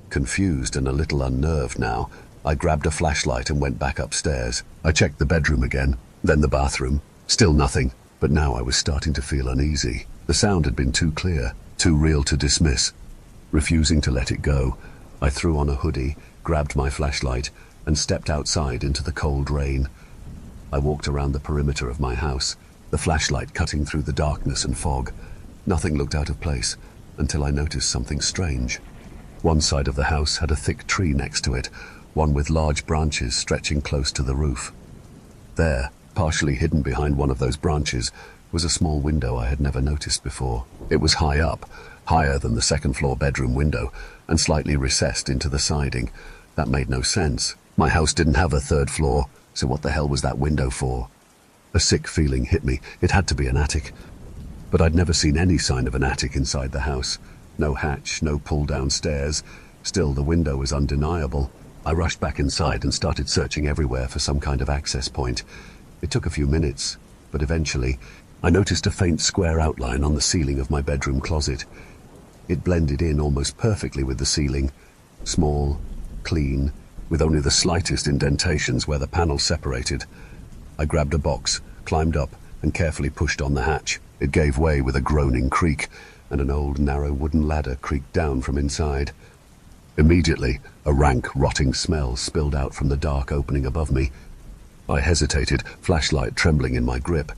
Confused and a little unnerved now, I grabbed a flashlight and went back upstairs. I checked the bedroom again, then the bathroom. Still nothing, but now I was starting to feel uneasy. The sound had been too clear, too real to dismiss. Refusing to let it go, I threw on a hoodie, grabbed my flashlight, and stepped outside into the cold rain. I walked around the perimeter of my house, the flashlight cutting through the darkness and fog. Nothing looked out of place until I noticed something strange. One side of the house had a thick tree next to it, one with large branches stretching close to the roof. There, partially hidden behind one of those branches, was a small window I had never noticed before. It was high up, higher than the second-floor bedroom window, and slightly recessed into the siding. That made no sense. My house didn't have a third floor, so what the hell was that window for? A sick feeling hit me. It had to be an attic. But I'd never seen any sign of an attic inside the house. No hatch, no pull-down stairs. Still, the window was undeniable. I rushed back inside and started searching everywhere for some kind of access point. It took a few minutes, but eventually, I noticed a faint square outline on the ceiling of my bedroom closet. It blended in almost perfectly with the ceiling. Small, clean, with only the slightest indentations where the panels separated. I grabbed a box, climbed up, and carefully pushed on the hatch. It gave way with a groaning creak, and an old, narrow wooden ladder creaked down from inside. Immediately, a rank, rotting smell spilled out from the dark opening above me. I hesitated, flashlight trembling in my grip.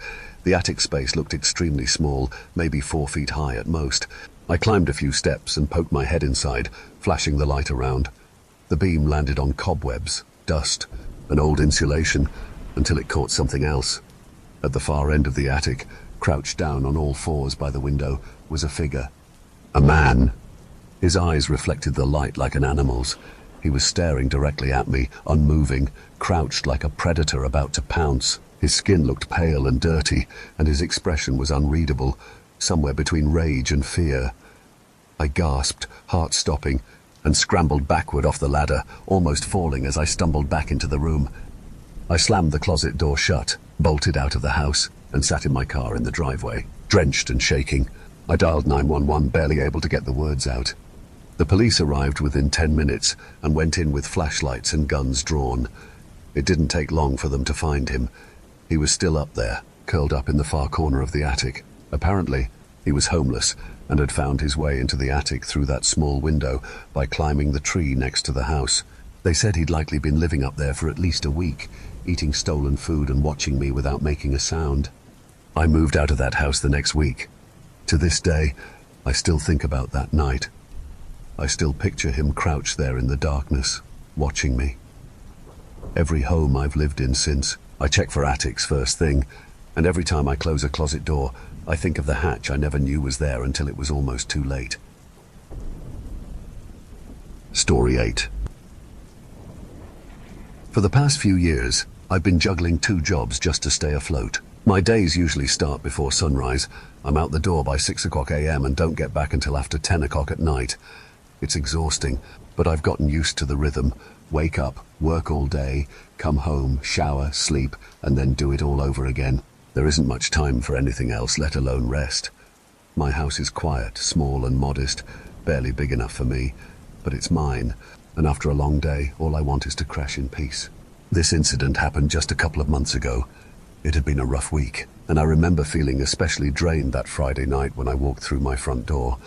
The attic space looked extremely small, maybe 4 feet high at most. I climbed a few steps and poked my head inside, flashing the light around. The beam landed on cobwebs, dust, and old insulation, until it caught something else. At the far end of the attic, crouched down on all fours by the window, was a figure. A man. His eyes reflected the light like an animal's. He was staring directly at me, unmoving, crouched like a predator about to pounce. His skin looked pale and dirty, and his expression was unreadable, somewhere between rage and fear. I gasped, heart stopping, and scrambled backward off the ladder, almost falling as I stumbled back into the room. I slammed the closet door shut, bolted out of the house, and sat in my car in the driveway, drenched and shaking. I dialed 911, barely able to get the words out. The police arrived within 10 minutes and went in with flashlights and guns drawn. It didn't take long for them to find him. He was still up there, curled up in the far corner of the attic. Apparently, he was homeless and had found his way into the attic through that small window by climbing the tree next to the house. They said he'd likely been living up there for at least a week, eating stolen food and watching me without making a sound. I moved out of that house the next week. To this day, I still think about that night. I still picture him crouched there in the darkness, watching me. Every home I've lived in since, I check for attics first thing, and every time I close a closet door, I think of the hatch I never knew was there until it was almost too late. Story 8. For the past few years, I've been juggling 2 jobs just to stay afloat. My days usually start before sunrise. I'm out the door by 6 o'clock a.m. and don't get back until after 10 o'clock at night. It's exhausting, but I've gotten used to the rhythm. Wake up, work all day, come home, shower, sleep, and then do it all over again. There isn't much time for anything else, let alone rest. My house is quiet, small and modest, barely big enough for me, but it's mine, and after a long day, all I want is to crash in peace. This incident happened just a couple of months ago. It had been a rough week, and I remember feeling especially drained that Friday night when I walked through my front door.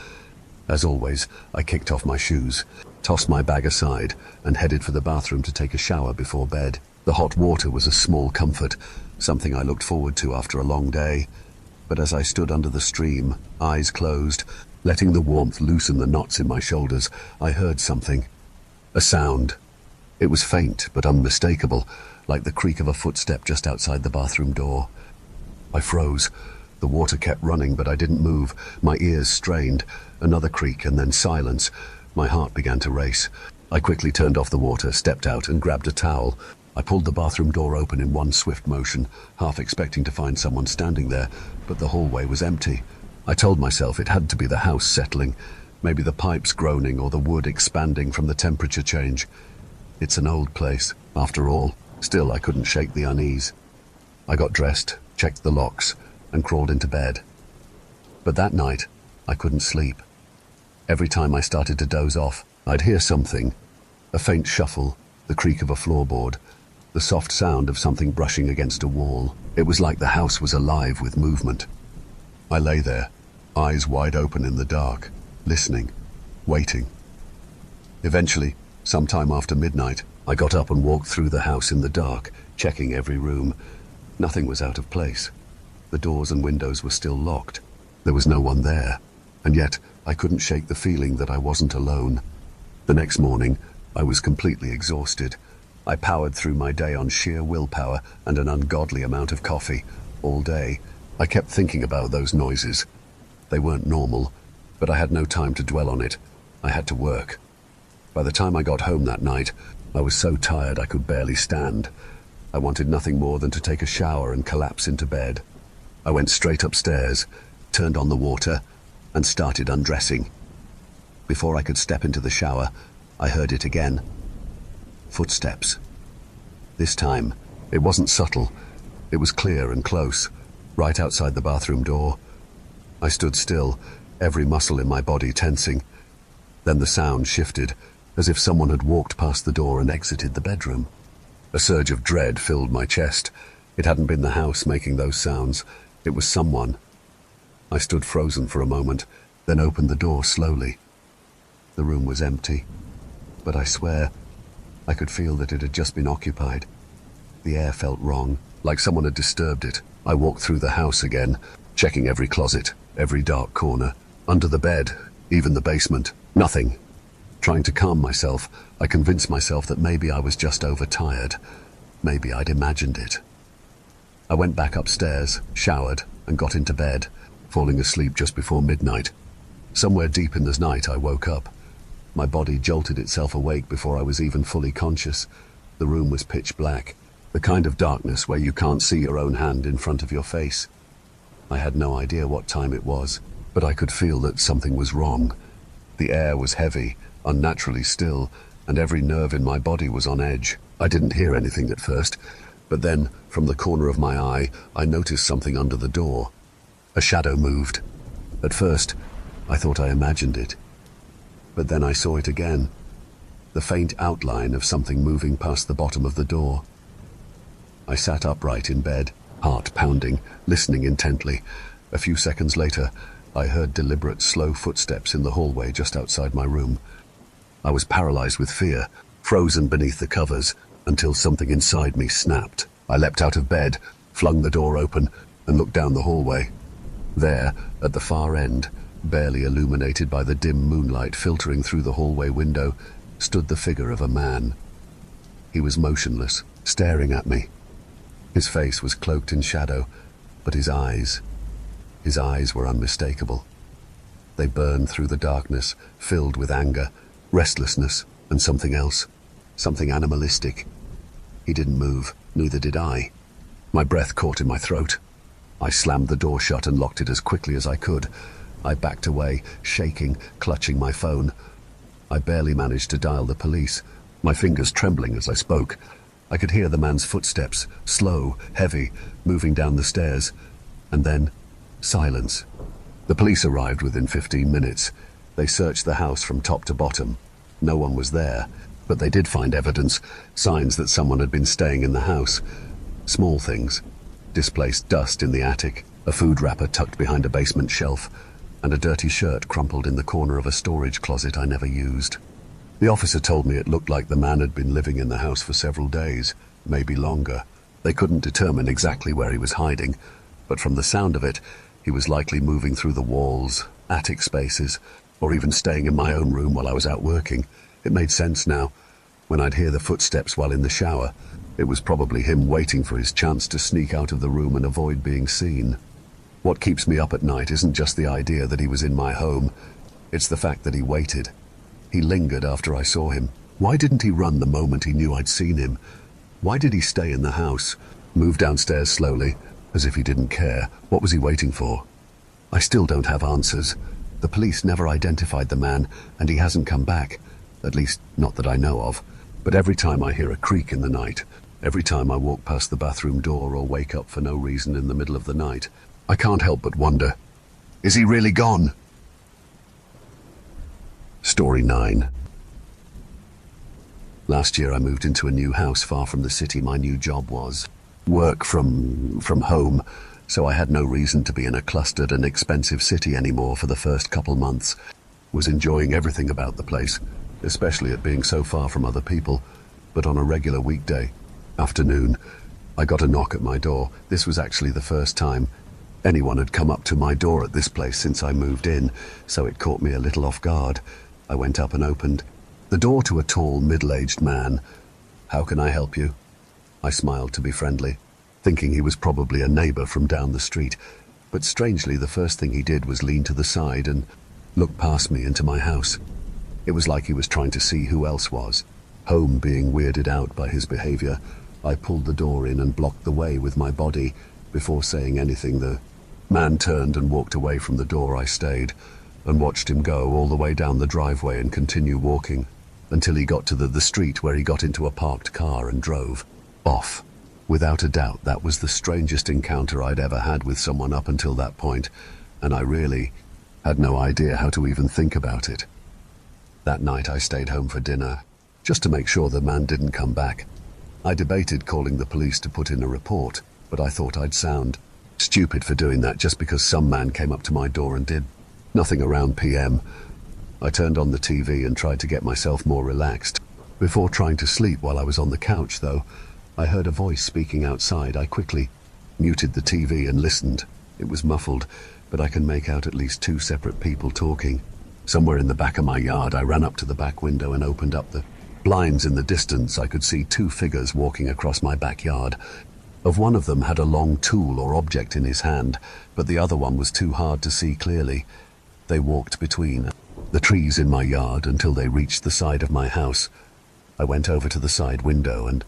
As always, I kicked off my shoes, tossed my bag aside, and headed for the bathroom to take a shower before bed. The hot water was a small comfort, something I looked forward to after a long day. But as I stood under the stream, eyes closed, letting the warmth loosen the knots in my shoulders, I heard something. A sound. It was faint but unmistakable, like the creak of a footstep just outside the bathroom door. I froze. The water kept running, but I didn't move. My ears strained. Another creak and then silence. My heart began to race. I quickly turned off the water, stepped out and grabbed a towel. I pulled the bathroom door open in one swift motion, half expecting to find someone standing there, but the hallway was empty. I told myself it had to be the house settling. Maybe the pipes groaning or the wood expanding from the temperature change. It's an old place, after all. Still, I couldn't shake the unease. I got dressed, checked the locks, and crawled into bed. But that night, I couldn't sleep. Every time I started to doze off, I'd hear something. A faint shuffle, the creak of a floorboard, the soft sound of something brushing against a wall. It was like the house was alive with movement. I lay there, eyes wide open in the dark, listening, waiting. Eventually, sometime after midnight, I got up and walked through the house in the dark, checking every room. Nothing was out of place. The doors and windows were still locked. There was no one there, and yet I couldn't shake the feeling that I wasn't alone. The next morning, I was completely exhausted. I powered through my day on sheer willpower and an ungodly amount of coffee. All day, I kept thinking about those noises. They weren't normal, but I had no time to dwell on it. I had to work. By the time I got home that night, I was so tired I could barely stand. I wanted nothing more than to take a shower and collapse into bed. I went straight upstairs, turned on the water, and started undressing. Before I could step into the shower, I heard it again. Footsteps. This time, it wasn't subtle. It was clear and close, right outside the bathroom door. I stood still, every muscle in my body tensing. Then the sound shifted, as if someone had walked past the door and exited the bedroom. A surge of dread filled my chest. It hadn't been the house making those sounds. It was someone. I stood frozen for a moment, then opened the door slowly. The room was empty, but I swear, I could feel that it had just been occupied. The air felt wrong, like someone had disturbed it. I walked through the house again, checking every closet, every dark corner, under the bed, even the basement. Nothing. Trying to calm myself, I convinced myself that maybe I was just overtired. Maybe I'd imagined it. I went back upstairs, showered, and got into bed, falling asleep just before midnight. Somewhere deep in the night, I woke up. My body jolted itself awake before I was even fully conscious. The room was pitch black, the kind of darkness where you can't see your own hand in front of your face. I had no idea what time it was, but I could feel that something was wrong. The air was heavy, unnaturally still, and every nerve in my body was on edge. I didn't hear anything at first, but then, from the corner of my eye, I noticed something under the door. A shadow moved. At first, I thought I imagined it. But then I saw it again. The faint outline of something moving past the bottom of the door. I sat upright in bed, heart pounding, listening intently. A few seconds later, I heard deliberate, slow footsteps in the hallway just outside my room. I was paralyzed with fear, frozen beneath the covers, until something inside me snapped. I leapt out of bed, flung the door open, and looked down the hallway. There, at the far end, barely illuminated by the dim moonlight filtering through the hallway window, stood the figure of a man. He was motionless, staring at me. His face was cloaked in shadow, but his eyes were unmistakable. They burned through the darkness, filled with anger, restlessness, and something else, something animalistic. He didn't move, neither did I. My breath caught in my throat. I slammed the door shut and locked it as quickly as I could. I backed away, shaking, clutching my phone. I barely managed to dial the police, my fingers trembling as I spoke. I could hear the man's footsteps, slow, heavy, moving down the stairs. And then, silence. The police arrived within 15 minutes. They searched the house from top to bottom. No one was there, but they did find evidence, signs that someone had been staying in the house. Small things. Displaced dust in the attic, a food wrapper tucked behind a basement shelf, and a dirty shirt crumpled in the corner of a storage closet I never used. The officer told me it looked like the man had been living in the house for several days, maybe longer. They couldn't determine exactly where he was hiding, but from the sound of it, he was likely moving through the walls, attic spaces, or even staying in my own room while I was out working. It made sense now. When I'd hear the footsteps while in the shower, it was probably him waiting for his chance to sneak out of the room and avoid being seen. What keeps me up at night isn't just the idea that he was in my home, it's the fact that he waited. He lingered after I saw him. Why didn't he run the moment he knew I'd seen him? Why did he stay in the house, move downstairs slowly, as if he didn't care? What was he waiting for? I still don't have answers. The police never identified the man, and he hasn't come back. At least, not that I know of. But every time I hear a creak in the night, every time I walk past the bathroom door or wake up for no reason in the middle of the night, I can't help but wonder, is he really gone? Story 9. Last year I moved into a new house far from the city. My new job was work from home, so I had no reason to be in a clustered and expensive city anymore for the first couple months. Was enjoying everything about the place, especially it being so far from other people. But on a regular weekday afternoon, I got a knock at my door. This was actually the first time anyone had come up to my door at this place since I moved in, so it caught me a little off guard. I went up and opened the door to a tall, middle-aged man. "How can I help you?" I smiled to be friendly, thinking he was probably a neighbor from down the street. But strangely, the first thing he did was lean to the side and look past me into my house. It was like he was trying to see who else was home. Being weirded out by his behavior, I pulled the door in and blocked the way with my body. Before saying anything, the man turned and walked away from the door. I stayed and watched him go all the way down the driveway and continue walking until he got to the street, where he got into a parked car and drove off. Without a doubt, that was the strangest encounter I'd ever had with someone up until that point, and I really had no idea how to even think about it. That night I stayed home for dinner, just to make sure the man didn't come back. I debated calling the police to put in a report, but I thought I'd sound stupid for doing that just because some man came up to my door and did nothing around PM. I turned on the TV and tried to get myself more relaxed. Before trying to sleep while I was on the couch, though, I heard a voice speaking outside. I quickly muted the TV and listened. It was muffled, but I can make out at least 2 separate people talking. Somewhere in the back of my yard, I ran up to the back window and opened up the blinds. In the distance, I could see 2 figures walking across my backyard. One of them had a long tool or object in his hand, but the other one was too hard to see clearly. They walked between the trees in my yard until they reached the side of my house. I went over to the side window and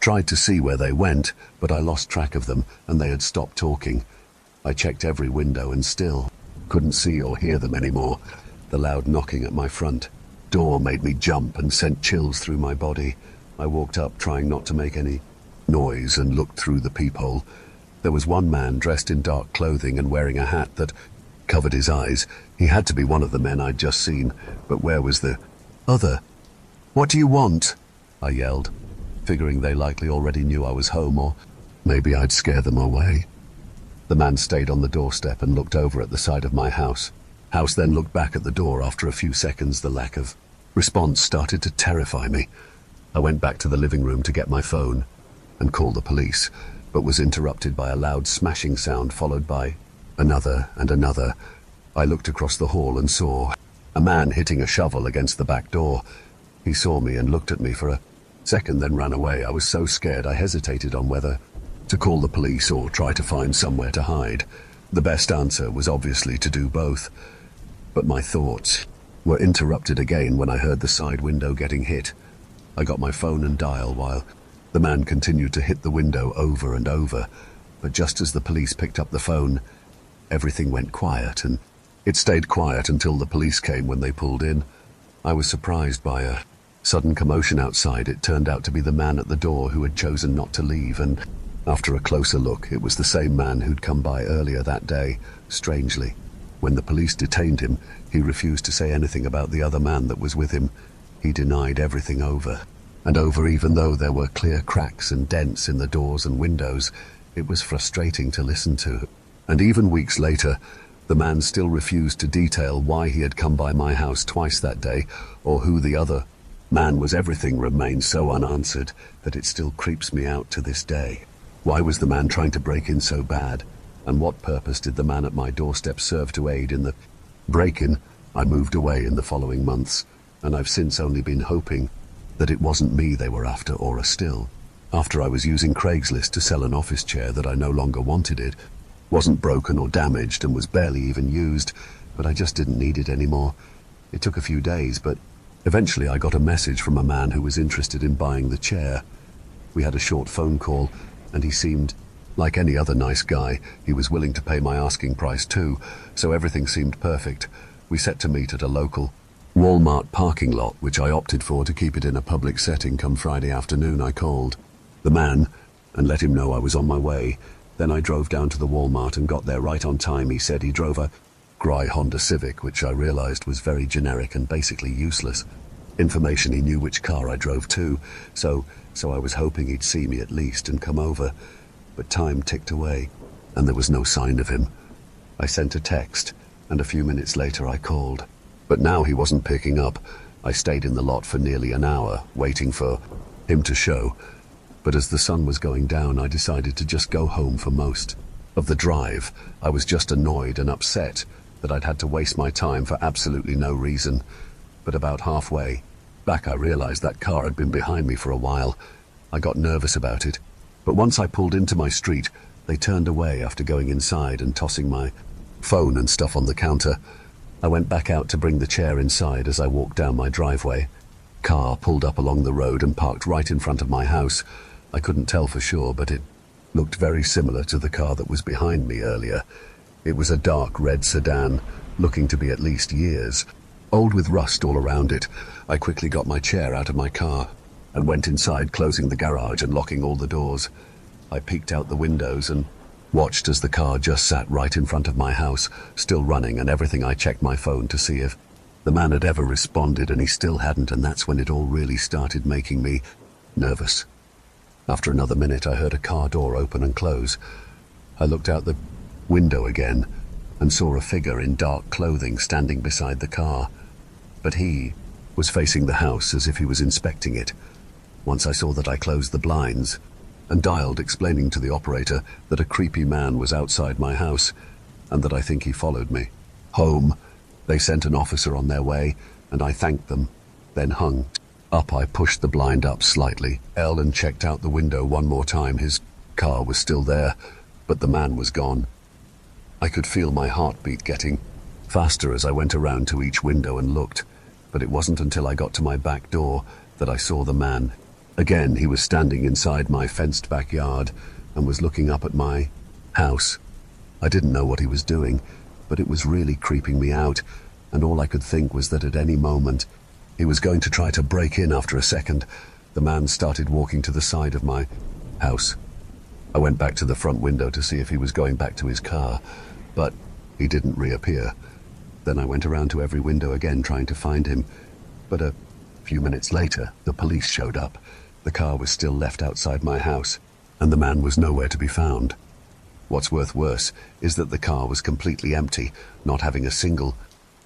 tried to see where they went, but I lost track of them and they had stopped talking. I checked every window and still couldn't see or hear them anymore. The loud knocking at my front door made me jump and sent chills through my body. I walked up, trying not to make any noise, and looked through the peephole. There was one man dressed in dark clothing and wearing a hat that covered his eyes. He had to be one of the men I'd just seen, but where was the other? "What do you want?" I yelled, figuring they likely already knew I was home, or maybe I'd scare them away. The man stayed on the doorstep and looked over at the side of my house. Then looked back at the door. After a few seconds, the lack of response started to terrify me. I went back to the living room to get my phone and call the police, but was interrupted by a loud smashing sound followed by another and another. I looked across the hall and saw a man hitting a shovel against the back door. He saw me and looked at me for a second, then ran away. I was so scared I hesitated on whether to call the police or try to find somewhere to hide. The best answer was obviously to do both, but my thoughts were interrupted again when I heard the side window getting hit. I got my phone and dialed while the man continued to hit the window over and over, but just as the police picked up the phone, everything went quiet, and it stayed quiet until the police came. When they pulled in, I was surprised by a sudden commotion outside. It turned out to be the man at the door who had chosen not to leave, and after a closer look, it was the same man who'd come by earlier that day. Strangely, when the police detained him, he refused to say anything about the other man that was with him. He denied everything over and over, even though there were clear cracks and dents in the doors and windows. It was frustrating to listen to. And even weeks later, the man still refused to detail why he had come by my house twice that day, or who the other man was. Everything remained so unanswered that it still creeps me out to this day. Why was the man trying to break in so bad? And what purpose did the man at my doorstep serve to aid in the break-in? I moved away in the following months, and I've since only been hoping that it wasn't me they were after, or a still. After I was using Craigslist to sell an office chair that I no longer wanted. It wasn't broken or damaged and was barely even used, but I just didn't need it anymore. It took a few days, but eventually I got a message from a man who was interested in buying the chair. We had a short phone call, and he seemed like any other nice guy. He was willing to pay my asking price too, so everything seemed perfect. We set to meet at a local Walmart parking lot, which I opted for to keep it in a public setting. Come Friday afternoon, I called the man and let him know I was on my way. Then I drove down to the Walmart and got there right on time. He said he drove a grey Honda Civic, which I realized was very generic and basically useless information. He knew which car I drove too, so I was hoping he'd see me at least and come over. But time ticked away, and there was no sign of him. I sent a text, and a few minutes later I called. But now he wasn't picking up. I stayed in the lot for nearly an hour, waiting for him to show. But as the sun was going down, I decided to just go home for most of the drive. I was just annoyed and upset that I'd had to waste my time for absolutely no reason. But about halfway back, I realized that car had been behind me for a while. I got nervous about it. But once I pulled into my street, they turned away after going inside and tossing my phone and stuff on the counter. I went back out to bring the chair inside. As I walked down my driveway, car pulled up along the road and parked right in front of my house. I couldn't tell for sure, but it looked very similar to the car that was behind me earlier. It was a dark red sedan, looking to be at least years old, with rust all around it. I quickly got my chair out of my car and went inside, closing the garage and locking all the doors. I peeked out the windows and watched as the car just sat right in front of my house, still running and everything. I checked my phone to see if the man had ever responded, and he still hadn't, and that's when it all really started making me nervous. After another minute, I heard a car door open and close. I looked out the window again and saw a figure in dark clothing standing beside the car. But he was facing the house as if he was inspecting it. Once I saw that, I closed the blinds and dialed, explaining to the operator that a creepy man was outside my house and that I think he followed me home. They sent an officer on their way, and I thanked them, then hung up. I pushed the blind up slightly, and checked out the window one more time. His car was still there, but the man was gone. I could feel my heartbeat getting faster as I went around to each window and looked, but it wasn't until I got to my back door that I saw the man. Again, he was standing inside my fenced backyard and was looking up at my house. I didn't know what he was doing, but it was really creeping me out, and all I could think was that at any moment he was going to try to break in. After a second, the man started walking to the side of my house. I went back to the front window to see if he was going back to his car, but he didn't reappear. Then I went around to every window again, trying to find him. But a few minutes later, the police showed up. The car was still left outside my house, and the man was nowhere to be found. What's worse is that the car was completely empty, not having a single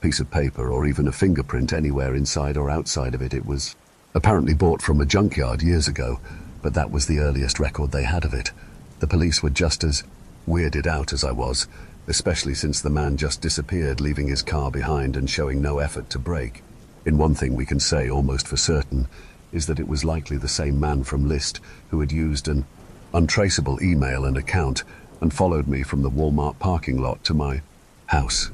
piece of paper or even a fingerprint anywhere inside or outside of it. It was apparently bought from a junkyard years ago, but that was the earliest record they had of it. The police were just as weirded out as I was, especially since the man just disappeared, leaving his car behind and showing no effort to break in. One thing we can say almost for certain is that it was likely the same man from List who had used an untraceable email and account and followed me from the Walmart parking lot to my house.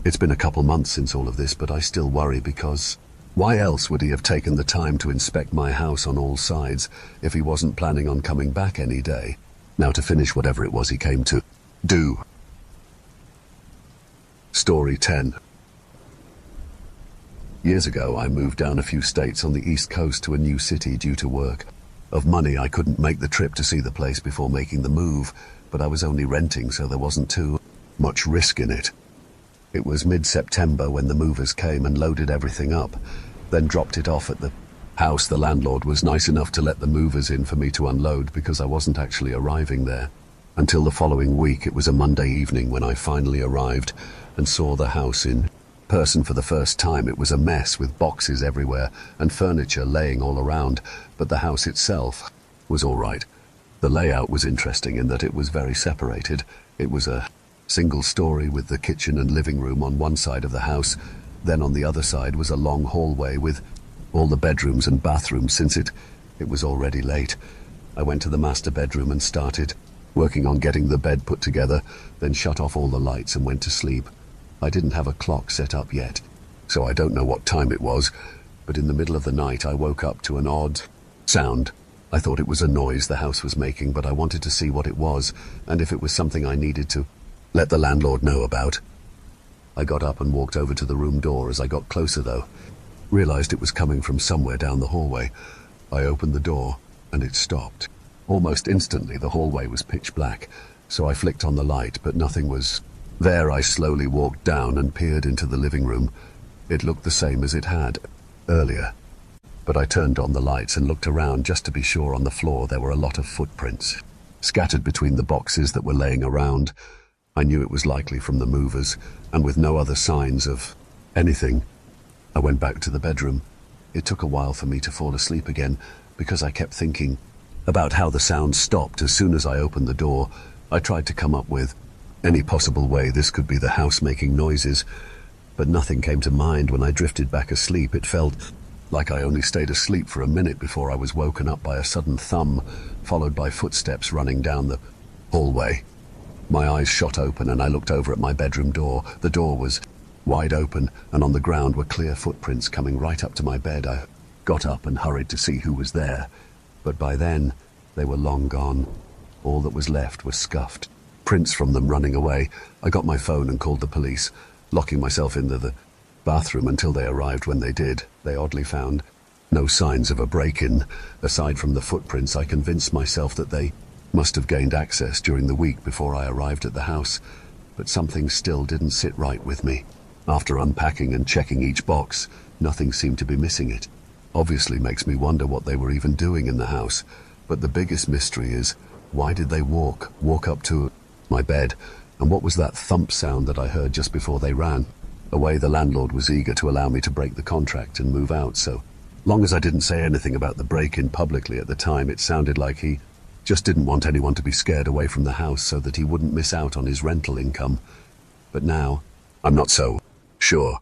It's been a couple months since all of this, but I still worry, because why else would he have taken the time to inspect my house on all sides if he wasn't planning on coming back any day? Now, to finish whatever it was he came to do. Story 10. Years ago, I moved down a few states on the East Coast to a new city due to work. Of money, I couldn't make the trip to see the place before making the move, but I was only renting, so there wasn't too much risk in it. It was mid-September when the movers came and loaded everything up, then dropped it off at the house. The landlord was nice enough to let the movers in for me to unload, because I wasn't actually arriving there until the following week. It was a Monday evening when I finally arrived and saw the house in person for the first time. It was a mess, with boxes everywhere and furniture laying all around, but the house itself was all right. The layout was interesting in that it was very separated. It was a single story with the kitchen and living room on one side of the house. Then on the other side was a long hallway with all the bedrooms and bathrooms. Since it was already late, I went to the master bedroom and started working on getting the bed put together, then shut off all the lights and went to sleep. I didn't have a clock set up yet, so I don't know what time it was, but in the middle of the night I woke up to an odd sound. I thought it was a noise the house was making, but I wanted to see what it was and if it was something I needed to let the landlord know about. I got up and walked over to the room door. As I got closer, though, realized it was coming from somewhere down the hallway. I opened the door, and it stopped. Almost instantly, the hallway was pitch black, so I flicked on the light, but nothing was there. I slowly walked down and peered into the living room. It looked the same as it had earlier, but I turned on the lights and looked around just to be sure. On the floor, there were a lot of footprints, scattered between the boxes that were laying around. I knew it was likely from the movers, and with no other signs of anything, I went back to the bedroom. It took a while for me to fall asleep again, because I kept thinking about how the sound stopped as soon as I opened the door. I tried to come up with any possible way this could be the house making noises, but nothing came to mind. When I drifted back asleep, it felt like I only stayed asleep for a minute before I was woken up by a sudden thump, followed by footsteps running down the hallway. My eyes shot open and I looked over at my bedroom door. The door was wide open, and on the ground were clear footprints coming right up to my bed. I got up and hurried to see who was there, but by then they were long gone. All that was left was scuffed prints from them running away. I got my phone and called the police, locking myself into the bathroom until they arrived. When they did, they oddly found no signs of a break-in. Aside from the footprints, I convinced myself that they must have gained access during the week before I arrived at the house, but something still didn't sit right with me. After unpacking and checking each box, nothing seemed to be missing. It obviously makes me wonder what they were even doing in the house, but the biggest mystery is, why did they walk up to my bed, and what was that thump sound that I heard just before they ran away? The landlord was eager to allow me to break the contract and move out, so long as I didn't say anything about the break-in publicly at the time. It sounded like he just didn't want anyone to be scared away from the house so that he wouldn't miss out on his rental income. But now, I'm not so sure.